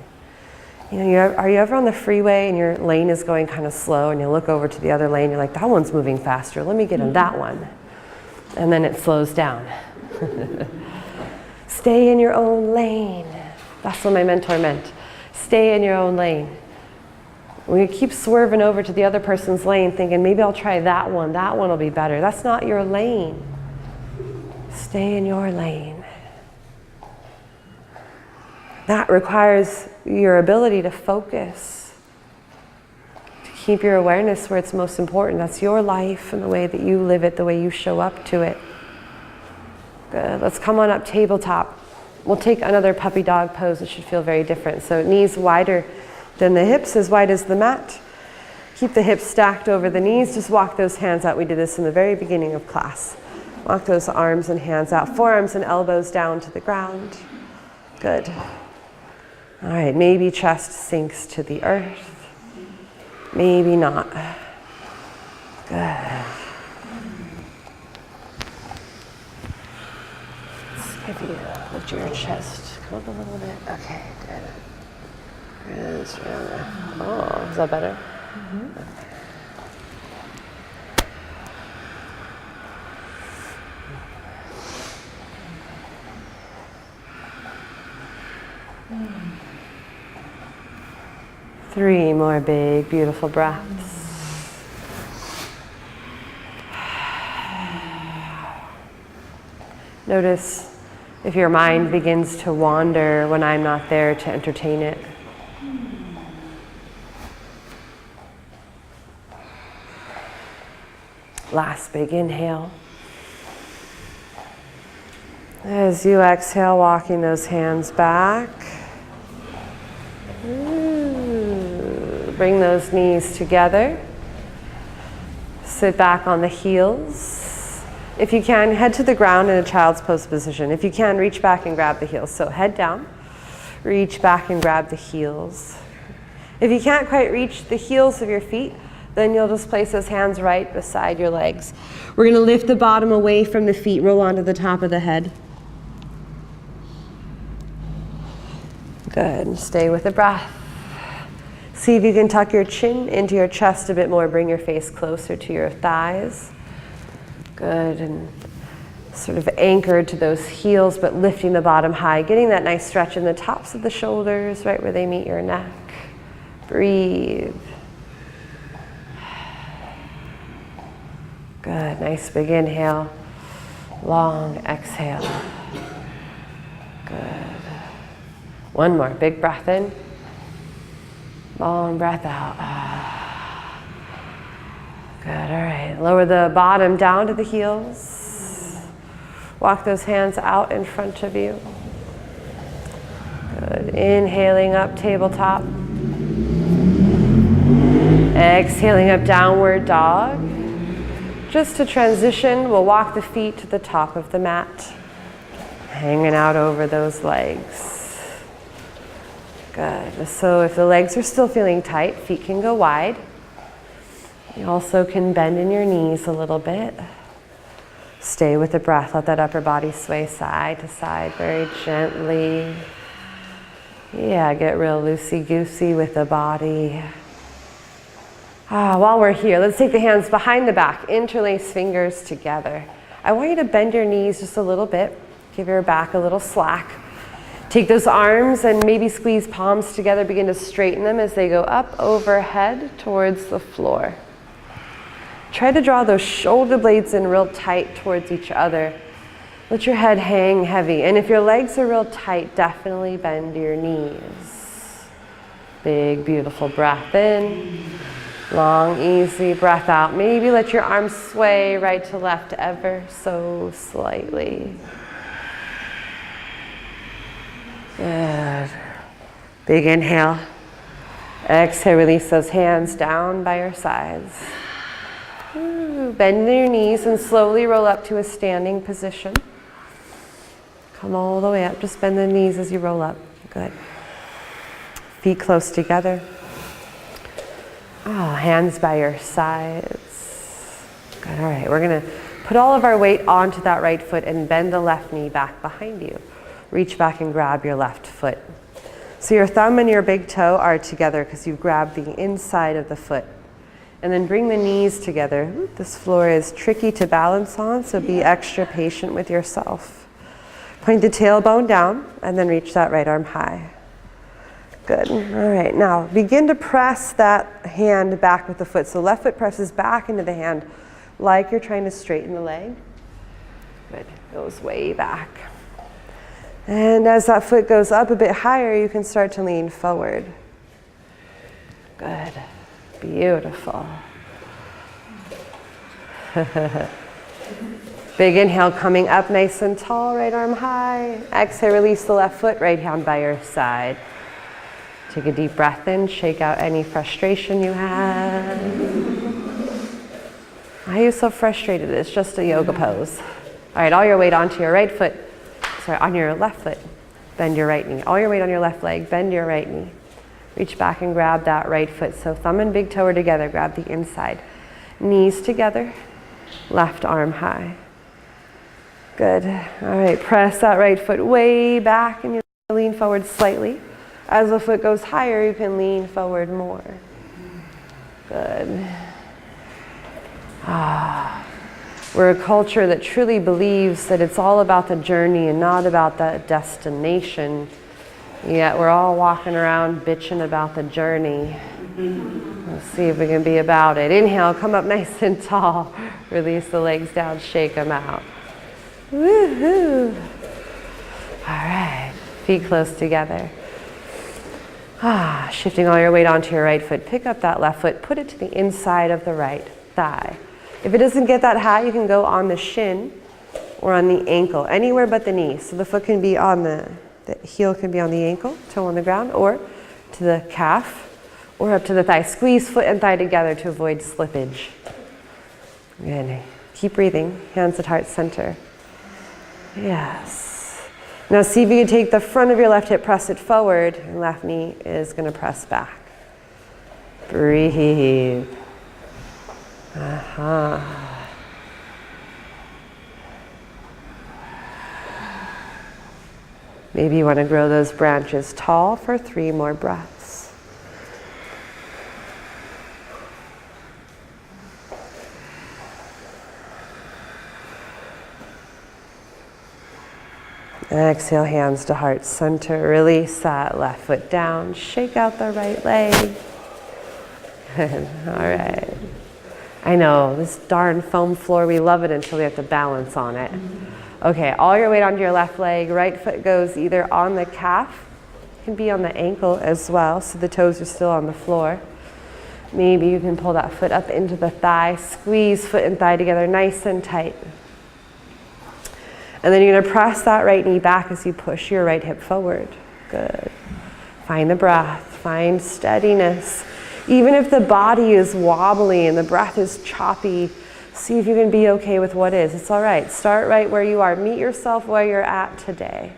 You know, are you ever on the freeway and your lane is going kind of slow and you look over to the other lane, you're like, that one's moving faster, let me get in that one. And then it slows down. Stay in your own lane. That's what my mentor meant. Stay in your own lane. We keep swerving over to the other person's lane thinking, maybe I'll try that one will be better. That's not your lane. Stay in your lane. That requires your ability to focus, to keep your awareness where it's most important. That's your life and the way that you live it, the way you show up to it. Good. Let's come on up tabletop. We'll take another puppy dog pose. It should feel very different. So knees wider than the hips, as wide as the mat. Keep the hips stacked over the knees. Just walk those hands out. We did this in the very beginning of class. Walk those arms and hands out. Forearms and elbows down to the ground. Good. All right, maybe chest sinks to the earth. Maybe not. Good. Let's give you, lift your chest. Come up a little bit. Okay, good. Oh, is that better? Mm-hmm. Okay. Three more big, beautiful breaths. Notice if your mind begins to wander when I'm not there to entertain it. Last big inhale. As you exhale, walking those hands back. Bring those knees together. Sit back on the heels. If you can, head to the ground in a child's pose position. If you can, reach back and grab the heels. So head down, reach back and grab the heels. If you can't quite reach the heels of your feet, then you'll just place those hands right beside your legs. We're going to lift the bottom away from the feet, roll onto the top of the head. Good. Stay with the breath. See if you can tuck your chin into your chest a bit more. Bring your face closer to your thighs. Good. And sort of anchored to those heels, but lifting the bottom high. Getting that nice stretch in the tops of the shoulders, right where they meet your neck. Breathe. Good, nice big inhale, long exhale. Good. One more, big breath in, long breath out. Good, all right. Lower the bottom down to the heels. Walk those hands out in front of you. Good. Inhaling up, tabletop. Exhaling up, downward dog. Just to transition, we'll walk the feet to the top of the mat, hanging out over those legs. Good. So if the legs are still feeling tight, feet can go wide. You also can bend in your knees a little bit. Stay with the breath. Let that upper body sway side to side very gently. Yeah, get real loosey-goosey with the body. While we're here, let's take the hands behind the back, interlace fingers together. I want you to bend your knees just a little bit. Give your back a little slack. Take those arms and maybe squeeze palms together. Begin to straighten them as they go up overhead towards the floor. Try to draw those shoulder blades in real tight towards each other. Let your head hang heavy. And if your legs are real tight, definitely bend your knees. Big, beautiful breath in. Long, easy breath out. Maybe let your arms sway right to left ever so slightly. Good. Big inhale. Exhale, release those hands down by your sides. Bend your knees and slowly roll up to a standing position. Come all the way up. Just bend the knees as you roll up. Good. Feet close together. Hands by your sides. Good. All right. We're going to put all of our weight onto that right foot and bend the left knee back behind you. Reach back and grab your left foot. So your thumb and your big toe are together because you've grabbed the inside of the foot. And then bring the knees together. This floor is tricky to balance on, so be extra patient with yourself. Point the tailbone down and then reach that right arm high. Good. All right, now begin to press that hand back with the foot. So left foot presses back into the hand like you're trying to straighten the leg. Good. Goes way back. And as that foot goes up a bit higher, you can start to lean forward. Good. Beautiful. Big inhale, coming up nice and tall, right arm high. Exhale, release the left foot, right hand by your side. Take a deep breath in, shake out any frustration you have. Why are you so frustrated? It's just a yoga pose. All right, all your weight onto your right foot. Sorry, on your left foot. Bend your right knee. All your weight on your left leg, bend your right knee. Reach back and grab that right foot. So thumb and big toe are together. Grab the inside. Knees together. Left arm high. Good. All right, press that right foot way back and you lean forward slightly. As the foot goes higher, you can lean forward more. Good. We're a culture that truly believes that it's all about the journey and not about the destination. Yet we're all walking around bitching about the journey. Let's see if we can be about it. Inhale, come up nice and tall. Release the legs down, shake them out. Woohoo! All right, feet close together. Shifting all your weight onto your right foot. Pick up that left foot, put it to the inside of the right thigh. If it doesn't get that high, you can go on the shin or on the ankle, anywhere but the knee. So the foot can be on the heel can be on the ankle, toe on the ground, or to the calf, or up to the thigh. Squeeze foot and thigh together to avoid slippage. Good. Keep breathing. Hands at heart center. Yes. Now see if you can take the front of your left hip, press it forward, and left knee is going to press back. Breathe. Maybe you want to grow those branches tall for 3 more breaths. Exhale, hands to heart center. Release that left foot down. Shake out the right leg. Good. All right. I know, this darn foam floor, we love it until we have to balance on it. Okay, all your weight onto your left leg. Right foot goes either on the calf, it can be on the ankle as well, so the toes are still on the floor. Maybe you can pull that foot up into the thigh, squeeze foot and thigh together nice and tight. And then you're going to press that right knee back as you push your right hip forward. Good. Find the breath, find steadiness. Even if the body is wobbly and the breath is choppy, see if you can be okay with what is. It's all right. Start right where you are. Meet yourself where you're at today.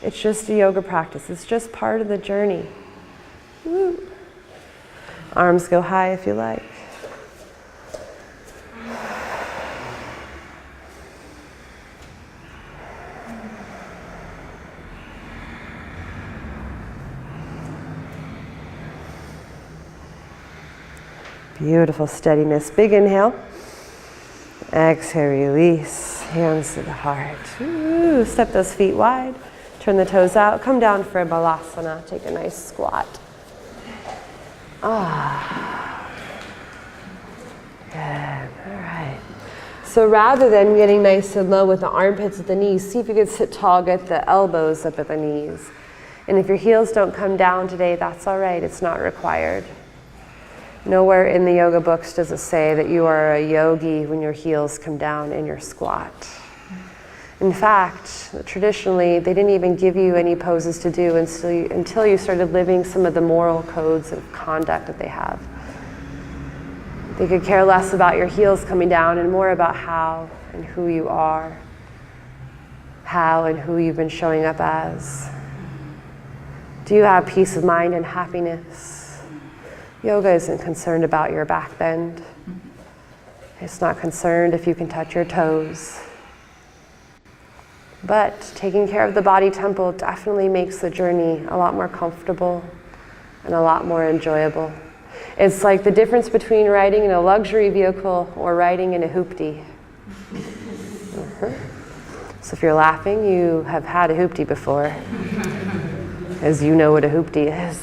It's just a yoga practice. It's just part of the journey. Woo. Arms go high if you like. Beautiful steadiness. Big inhale. Exhale, release. Hands to the heart. Ooh, step those feet wide. Turn the toes out. Come down for a balasana. Take a nice squat. Good. All right. So rather than getting nice and low with the armpits at the knees, see if you can sit tall, get the elbows up at the knees. And if your heels don't come down today, that's all right. It's not required. Nowhere in the yoga books does it say that you are a yogi when your heels come down in your squat. In fact, traditionally, they didn't even give you any poses to do until you started living some of the moral codes of conduct that they have. They could care less about your heels coming down and more about how and who you are, how and who you've been showing up as. Do you have peace of mind and happiness? Yoga isn't concerned about your back bend. It's not concerned if you can touch your toes. But taking care of the body temple definitely makes the journey a lot more comfortable and a lot more enjoyable. It's like the difference between riding in a luxury vehicle or riding in a hoopty. So if you're laughing, you have had a hoopty before, as you know what a hoopty is.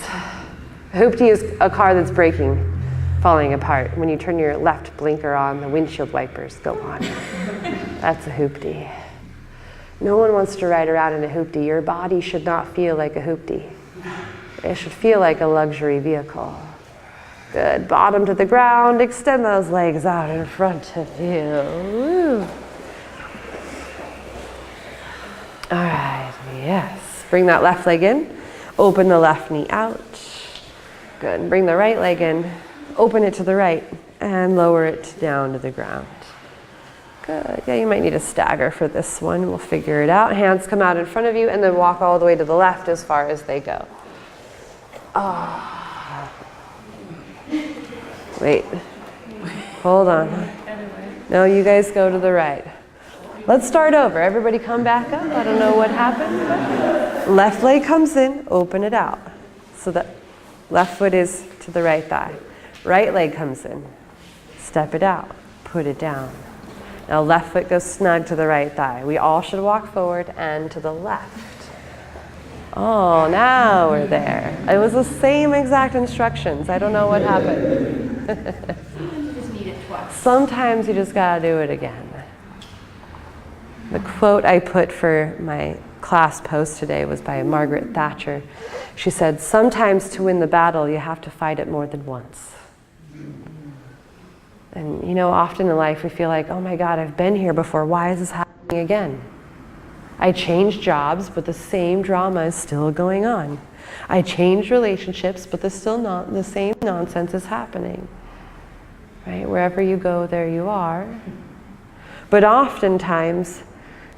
A hoopty is a car that's braking, falling apart. When you turn your left blinker on, the windshield wipers go on. That's a hoopty. No one wants to ride around in a hoopty. Your body should not feel like a hoopty. It should feel like a luxury vehicle. Good. Bottom to the ground. Extend those legs out in front of you. Woo. All right. Yes. Bring that left leg in. Open the left knee out. Good. Bring the right leg in. Open it to the right and lower it down to the ground. Good. Yeah, you might need a stagger for this one. We'll figure it out. Hands come out in front of you and then walk all the way to the left as far as they go. Wait. Hold on. No, you guys go to the right. Let's start over. Everybody come back up. I don't know what happened. Left leg comes in, open it out. So the left foot is to the right thigh. Right leg comes in. Step it out. Put it down. Now left foot goes snug to the right thigh. We all should walk forward and to the left. Oh, now we're there. It was the same exact instructions. I don't know what happened. You just need it twice. Sometimes you just gotta do it again. The quote I put for my class post today was by Margaret Thatcher. She said, "Sometimes to win the battle, you have to fight it more than once." And you know, often in life we feel like, oh my God, I've been here before. Why is this happening again? I changed jobs, but the same drama is still going on. I changed relationships, but the same nonsense is happening. Right? Wherever you go, there you are. But oftentimes,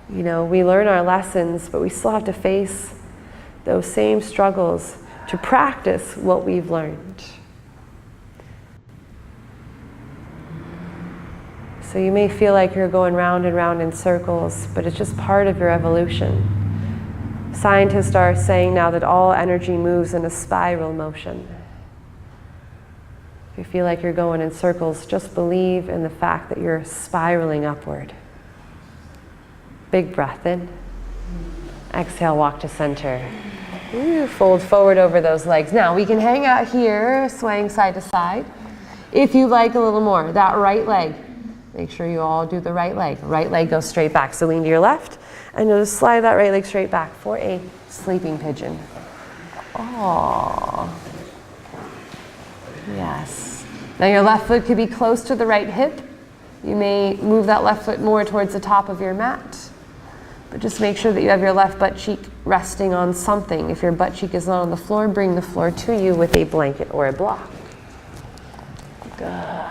you know, we learn our lessons, but we still have to face those same struggles to practice what we've learned. So you may feel like you're going round and round in circles, but it's just part of your evolution. Scientists are saying now that all energy moves in a spiral motion. If you feel like you're going in circles, just believe in the fact that you're spiraling upward. Big breath in. Exhale, walk to center. Ooh, fold forward over those legs. Now we can hang out here, swaying side to side. If you like a little more, that right leg. Make sure you all do the right leg. Right leg goes straight back. So lean to your left, and you'll just slide that right leg straight back for a sleeping pigeon. Oh. Yes. Now your left foot could be close to the right hip. You may move that left foot more towards the top of your mat. But just make sure that you have your left butt cheek resting on something. If your butt cheek is not on the floor, bring the floor to you with a blanket or a block. Good.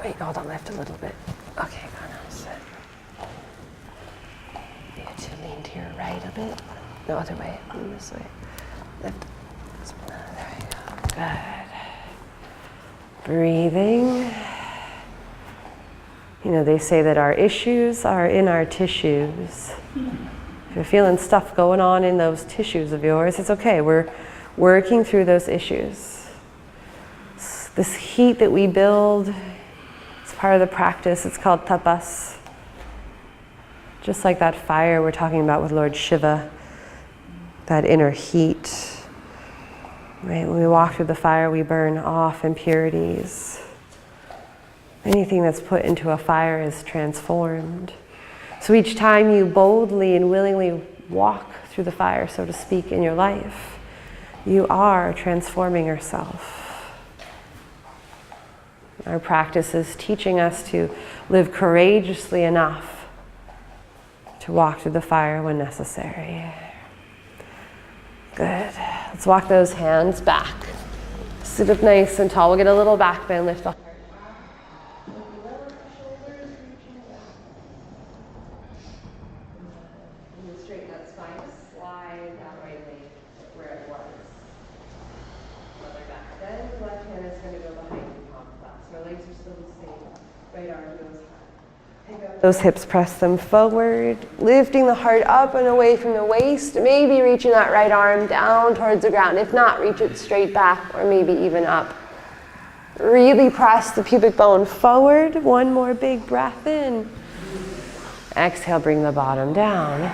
Wait, hold on, lift a little bit. Okay, go now. Sit. You to lean to your right a bit. No, other way. This way. Lift. There you go. Good. Breathing. You know, they say that our issues are in our tissues. If you're feeling stuff going on in those tissues of yours, it's okay. We're working through those issues. This heat that we build, it's part of the practice. It's called tapas. Just like that fire we're talking about with Lord Shiva, that inner heat. Right? When we walk through the fire, we burn off impurities. Anything that's put into a fire is transformed. So each time you boldly and willingly walk through the fire, so to speak, in your life, you are transforming yourself. Our practice is teaching us to live courageously enough to walk through the fire when necessary. Good. Let's walk those hands back. Sit up nice and tall. We'll get a little back bend, lift the heart. Straighten that spine, slide that right leg where it was. Another back bend. The left hand is going to go behind the palm clasp. My legs are still the same. Right arm goes high. Pick up those hips, press them forward, lifting the heart up and away from the waist. Maybe reaching that right arm down towards the ground. If not, reach it straight back or maybe even up. Really press the pubic bone forward. One more big breath in. Exhale, bring the bottom down.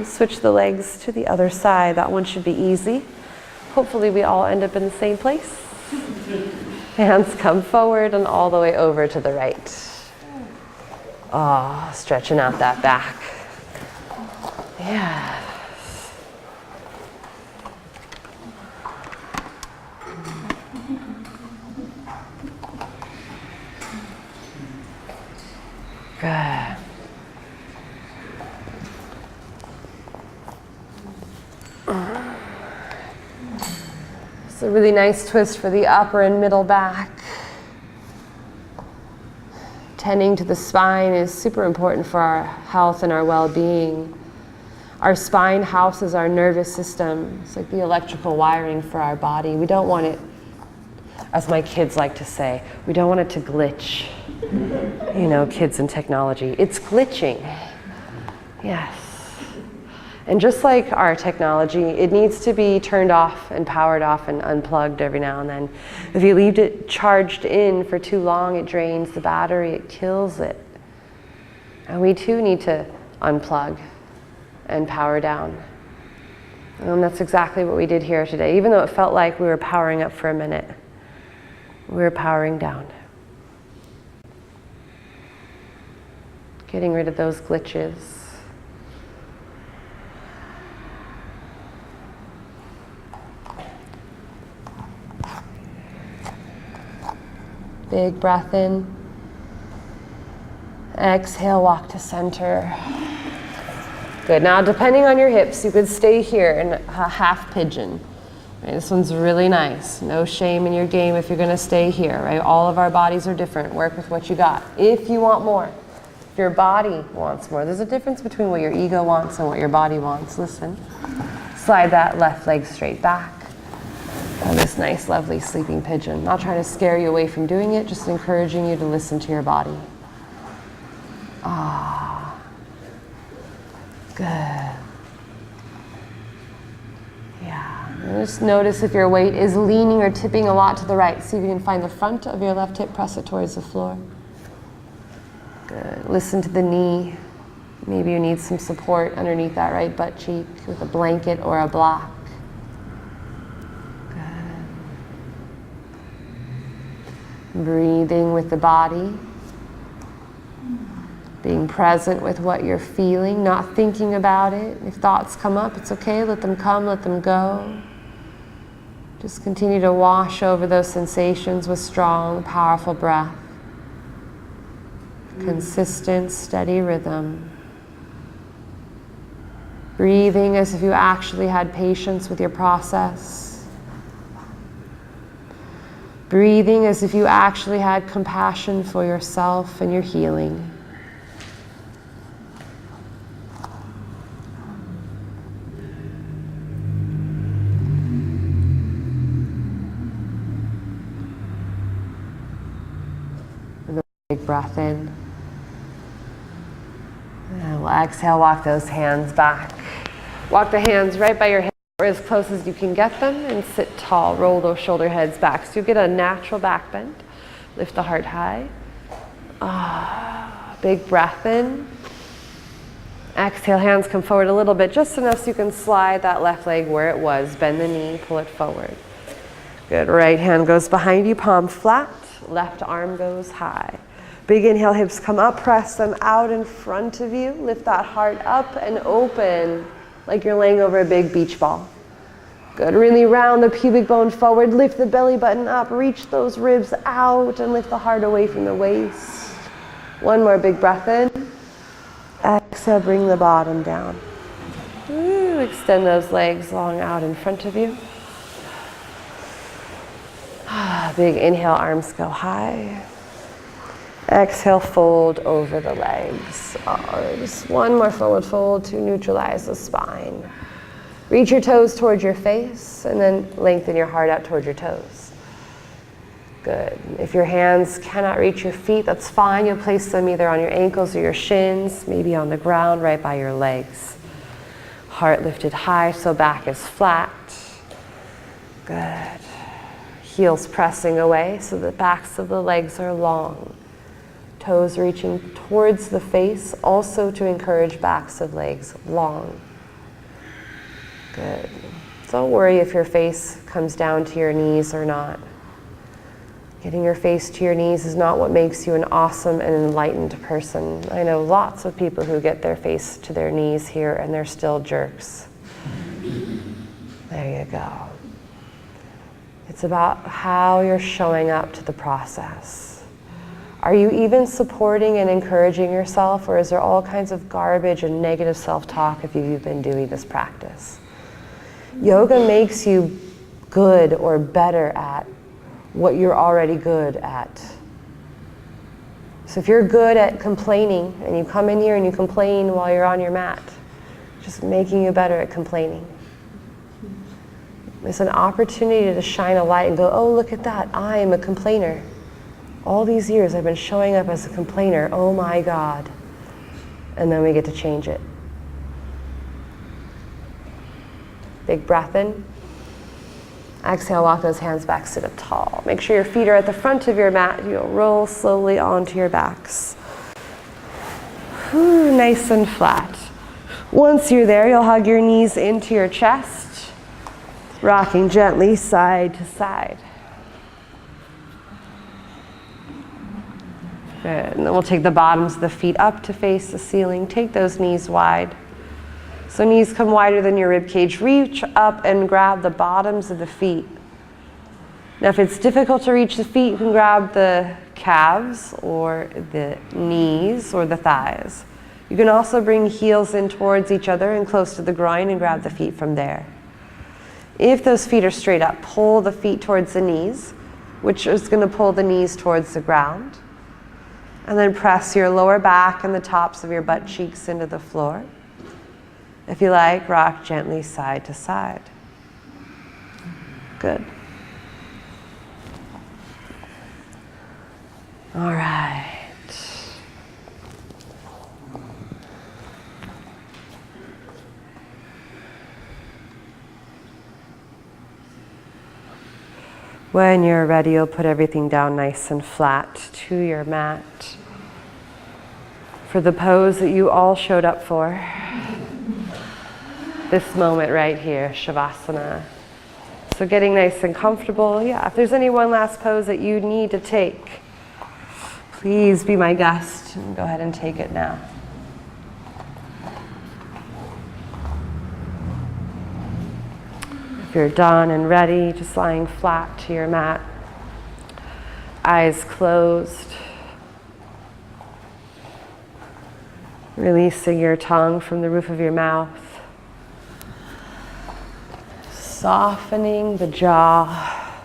Switch the legs to the other side. That one should be easy. Hopefully we all end up in the same place. Hands come forward and all the way over to the right. Oh, stretching out that back. Yeah. Good. It's a really nice twist for the upper and middle back. Tending to the spine is super important for our health and our well-being. Our spine houses our nervous system. It's like the electrical wiring for our body. We don't want it, as my kids like to say, we don't want it to glitch. You know, kids and technology. It's glitching. Yes. And just like our technology, it needs to be turned off and powered off and unplugged every now and then. If you leave it charged in for too long, it drains the battery, it kills it. And we too need to unplug and power down. And that's exactly what we did here today. Even though it felt like we were powering up for a minute, we were powering down. Getting rid of those glitches. Big breath in. Exhale, walk to center. Good. Now, depending on your hips, you could stay here in a half pigeon. Right, this one's really nice. No shame in your game if you're going to stay here. Right? All of our bodies are different. Work with what you got. If you want more, if your body wants more, there's a difference between what your ego wants and what your body wants. Listen. Slide that left leg straight back. And this nice, lovely sleeping pigeon. Not trying to scare you away from doing it, just encouraging you to listen to your body. Ah, good. Yeah, and just notice if your weight is leaning or tipping a lot to the right. See if you can find the front of your left hip, press it towards the floor. Good. Listen to the knee. Maybe you need some support underneath that right butt cheek with a blanket or a block. Good. Breathing with the body. Being present with what you're feeling, not thinking about it. If thoughts come up, it's okay, let them come, let them go. Just continue to wash over those sensations with strong, powerful breath. Consistent, steady rhythm. Breathing as if you actually had patience with your process. Breathing as if you actually had compassion for yourself and your healing. Big breath in. And we'll exhale, walk those hands back. Walk the hands right by your head or as close as you can get them and sit tall. Roll those shoulder heads back so you get a natural back bend. Lift the heart high. Big breath in. Exhale, hands come forward a little bit, just enough so you can slide that left leg where it was. Bend the knee, pull it forward. Good, right hand goes behind you, palm flat. Left arm goes high. Big inhale, hips come up, press them out in front of you. Lift that heart up and open like you're laying over a big beach ball. Good, really round the pubic bone forward, lift the belly button up, reach those ribs out and lift the heart away from the waist. One more big breath in. Exhale, bring the bottom down. Extend those legs long out in front of you. Big inhale, arms go high. Exhale, fold over the legs. Just one more forward fold to neutralize the spine. Reach your toes towards your face and then lengthen your heart out towards your toes. Good. If your hands cannot reach your feet, that's fine. You'll place them either on your ankles or your shins, maybe on the ground right by your legs. Heart lifted high so back is flat. Good. Heels pressing away so the backs of the legs are long. Toes reaching towards the face, also to encourage backs of legs long. Good. Don't worry if your face comes down to your knees or not. Getting your face to your knees is not what makes you an awesome and enlightened person. I know lots of people who get their face to their knees here and they're still jerks. There you go. It's about how you're showing up to the process. Are you even supporting and encouraging yourself, or is there all kinds of garbage and negative self-talk if you've been doing this practice? Yoga makes you good or better at what you're already good at. So if you're good at complaining and you come in here and you complain while you're on your mat, just making you better at complaining. It's an opportunity to shine a light and go, oh, look at that, I am a complainer. All these years I've been showing up as a complainer, oh my God. And then we get to change it. Big breath in. Exhale, walk those hands back, sit up tall. Make sure your feet are at the front of your mat. You'll roll slowly onto your backs. Nice and flat. Once you're there, you'll hug your knees into your chest, rocking gently side to side. Good. And then we'll take the bottoms of the feet up to face the ceiling. Take those knees wide. So knees come wider than your rib cage. Reach up and grab the bottoms of the feet. Now if it's difficult to reach the feet, you can grab the calves or the knees or the thighs. You can also bring heels in towards each other and close to the groin and grab the feet from there. If those feet are straight up, pull the feet towards the knees, which is going to pull the knees towards the ground. And then press your lower back and the tops of your butt cheeks into the floor. If you like, rock gently side to side. Good. All right. When you're ready, you'll put everything down nice and flat to your mat. for the pose that you all showed up for. This moment right here, Shavasana. So getting nice and comfortable. Yeah, if there's any one last pose that you need to take, please be my guest and go ahead and take it now. If you're done and ready, just lying flat to your mat, eyes closed, releasing your tongue from the roof of your mouth, softening the jaw,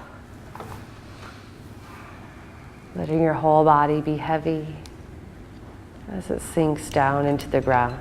letting your whole body be heavy as it sinks down into the ground.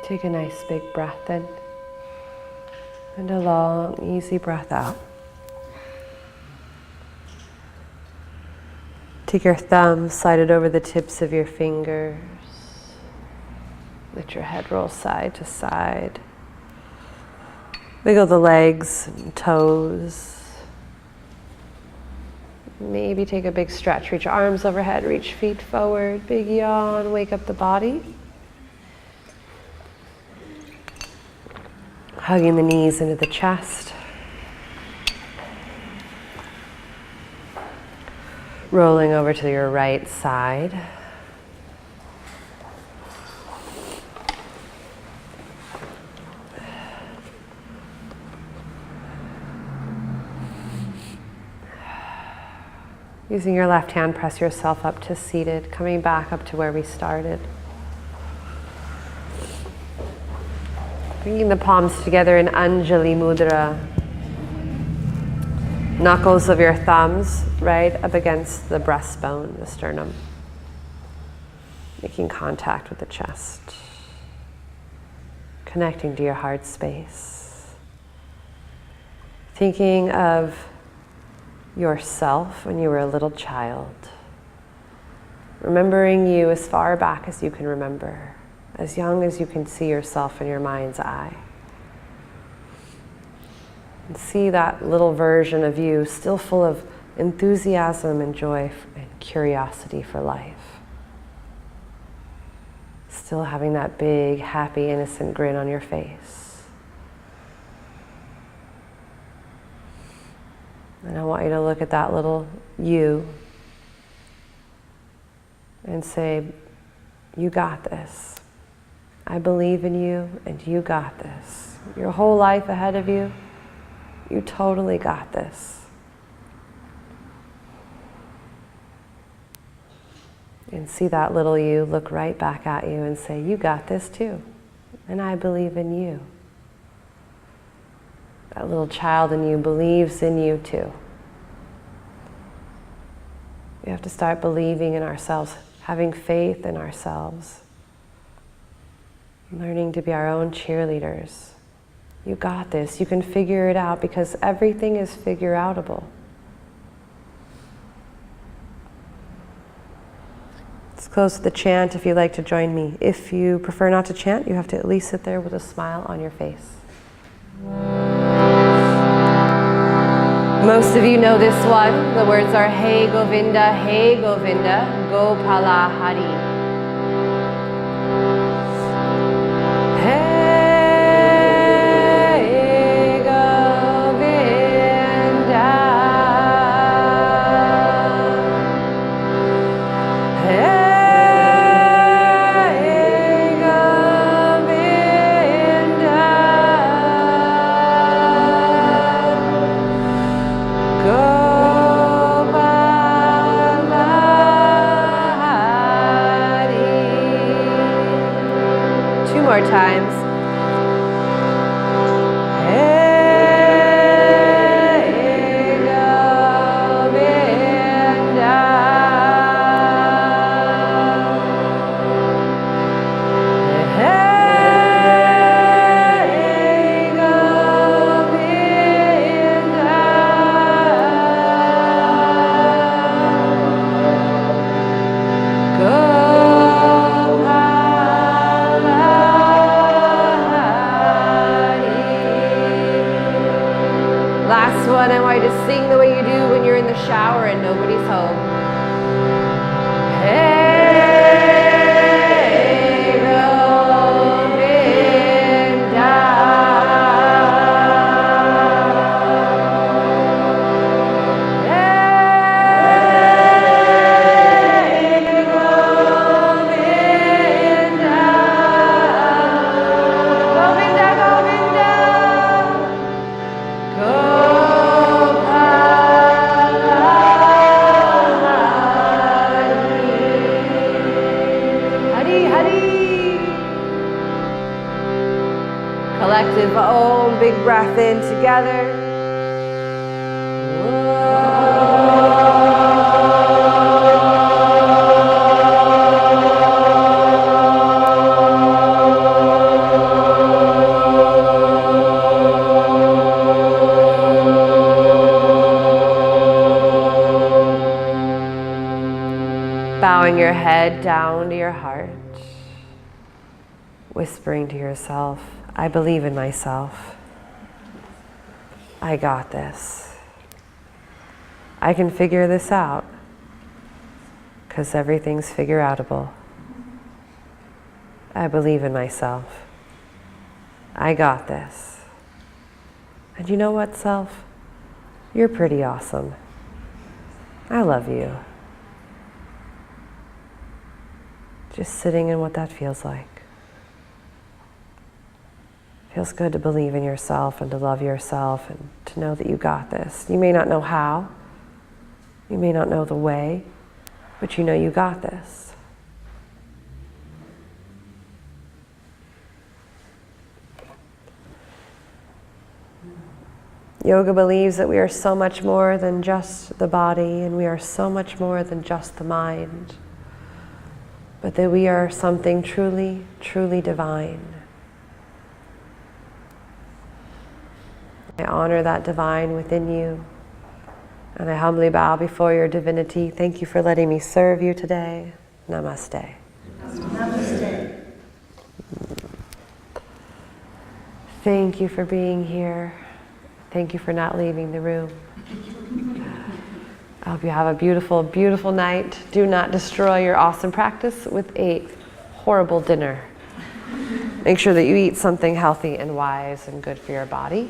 Take a nice big breath in and a long, easy breath out. Take your thumb, slide it over the tips of your fingers. Let your head roll side to side. Wiggle the legs and toes. Maybe take a big stretch. Reach arms overhead, reach feet forward. Big yawn, wake up the body. Hugging the knees into the chest. Rolling over to your right side. Using your left hand, press yourself up to seated, coming back up to where we started. Bringing the palms together in Anjali Mudra. Knuckles of your thumbs right up against the breastbone, the sternum. Making contact with the chest. Connecting to your heart space. Thinking of yourself when you were a little child. Remembering you as far back as you can remember. As young as you can see yourself in your mind's eye. And see that little version of you still full of enthusiasm and joy and curiosity for life. Still having that big, happy, innocent grin on your face. And I want you to look at that little you and say, you got this. I believe in you and you got this. Your whole life ahead of you, you totally got this. And see that little you look right back at you and say, you got this too. And I believe in you. That little child in you believes in you too. We have to start believing in ourselves, having faith in ourselves. Learning to be our own cheerleaders. You got this. You can figure it out because everything is figure-outable. Let's close the chant if you'd like to join me. If you prefer not to chant, you have to at least sit there with a smile on your face. Most of you know this one. The words are Hey Govinda, Gopala Hari. Times. Hey, Govinda. Hey, Last one, I want you to sing the way you do when you're in the shower and nobody's home. Hey, Govinda. Hey, Govinda. Govinda, Govinda. Collective Om, big breath in together. your head down to your heart, whispering to yourself, I believe in myself. I got this. I can figure this out, because everything's figure-outable. I believe in myself. I got this. And you know what, self? You're pretty awesome. I love you. Just sitting in what that feels like. Feels good to believe in yourself and to love yourself and to know that you got this. You may not know how, you may not know the way, but you know you got this. Yoga believes that we are so much more than just the body, and we are so much more than just the mind, but that we are something truly, truly divine. I honor that divine within you, and I humbly bow before your divinity. Thank you for letting me serve you today. Namaste. Namaste. Thank you for being here. Thank you for not leaving the room. I hope you have a beautiful, beautiful night. Do not destroy your awesome practice with a horrible dinner. Make sure that you eat something healthy and wise and good for your body.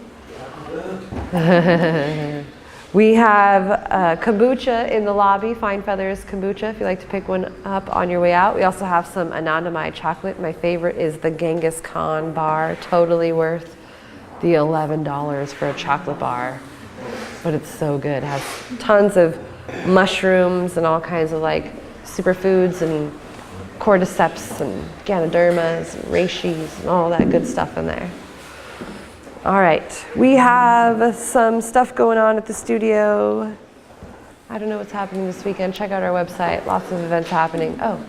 We have kombucha in the lobby, Fine Feathers kombucha, if you'd like to pick one up on your way out. We also have some Anandamai chocolate. My favorite is the Genghis Khan bar, totally worth the $11 for a chocolate bar. But it's so good. It has tons of mushrooms and all kinds of like superfoods and cordyceps and ganodermas and reishis and all that good stuff in there. All right, we have some stuff going on at the studio. I don't know what's happening this weekend. Check out our website, lots of events happening. Oh,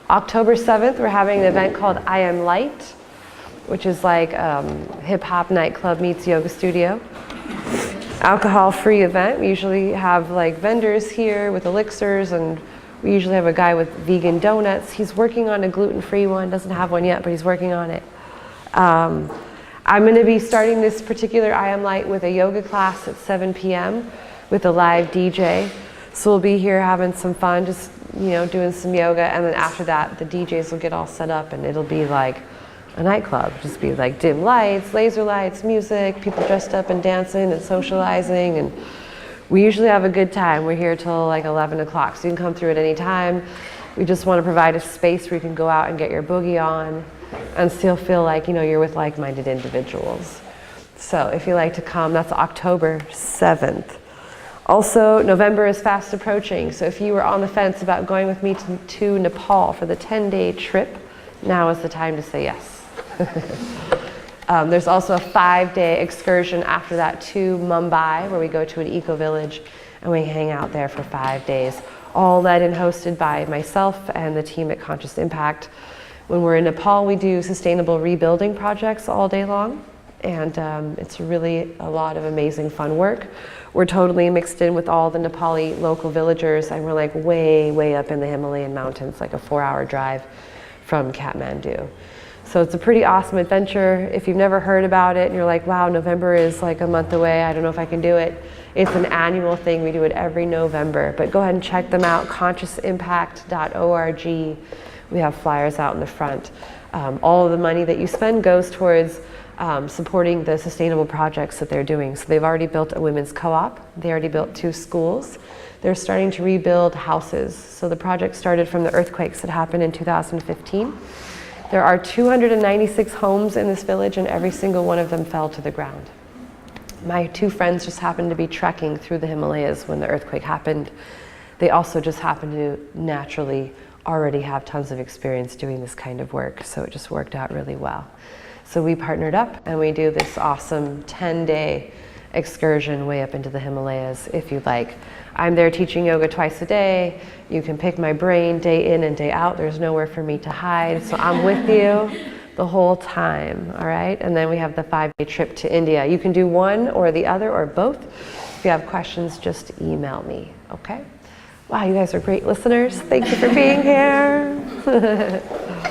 October 7th, we're having an event called I Am Light, which is like hip hop nightclub meets yoga studio. Alcohol-free event. We usually have like vendors here with elixirs, and we usually have a guy with vegan donuts. He's working on a gluten-free one, doesn't have one yet, but he's working on it. I'm going to be starting this particular I Am Light with a yoga class at 7 p.m. with a live DJ. So we'll be here having some fun, just doing some yoga, and then after that, the DJs will get all set up, and it'll be like a nightclub. Just be like dim lights, laser lights, music, people dressed up and dancing and socializing, and we usually have a good time. We're here till like 11 o'clock, so you can come through at any time. We just want to provide a space where you can go out and get your boogie on and still feel like you're with like-minded individuals. So if you like to come, that's October 7th. Also, November is fast approaching, so if you were on the fence about going with me to Nepal for the 10-day trip, now is the time to say yes. There's also a 5-day excursion after that to Mumbai, where we go to an eco-village and we hang out there for 5 days, all led and hosted by myself and the team at Conscious Impact. When we're in Nepal, we do sustainable rebuilding projects all day long, and it's really a lot of amazing fun work. We're totally mixed in with all the Nepali local villagers, and we're like way, way up in the Himalayan mountains, like a 4-hour drive from Kathmandu. So it's a pretty awesome adventure. If you've never heard about it and you're like, wow, November is like a month away, I don't know if I can do it. It's an annual thing. We do it every November, but go ahead and check them out, consciousimpact.org. We have flyers out in the front. All of the money that you spend goes towards supporting the sustainable projects that they're doing. So they've already built a women's co-op. They already built 2 schools. They're starting to rebuild houses. So the project started from the earthquakes that happened in 2015. There are 296 homes in this village, and every single one of them fell to the ground. My 2 friends just happened to be trekking through the Himalayas when the earthquake happened. They also just happened to naturally already have tons of experience doing this kind of work, so it just worked out really well. So we partnered up and we do this awesome 10-day excursion way up into the Himalayas if you'd like. I'm there teaching yoga twice a day. You can pick my brain day in and day out. There's nowhere for me to hide, so I'm with you the whole time, all right? And then we have the 5-day trip to India. You can do one or the other or both. If you have questions, just email me, okay? Wow, you guys are great listeners. Thank you for being here.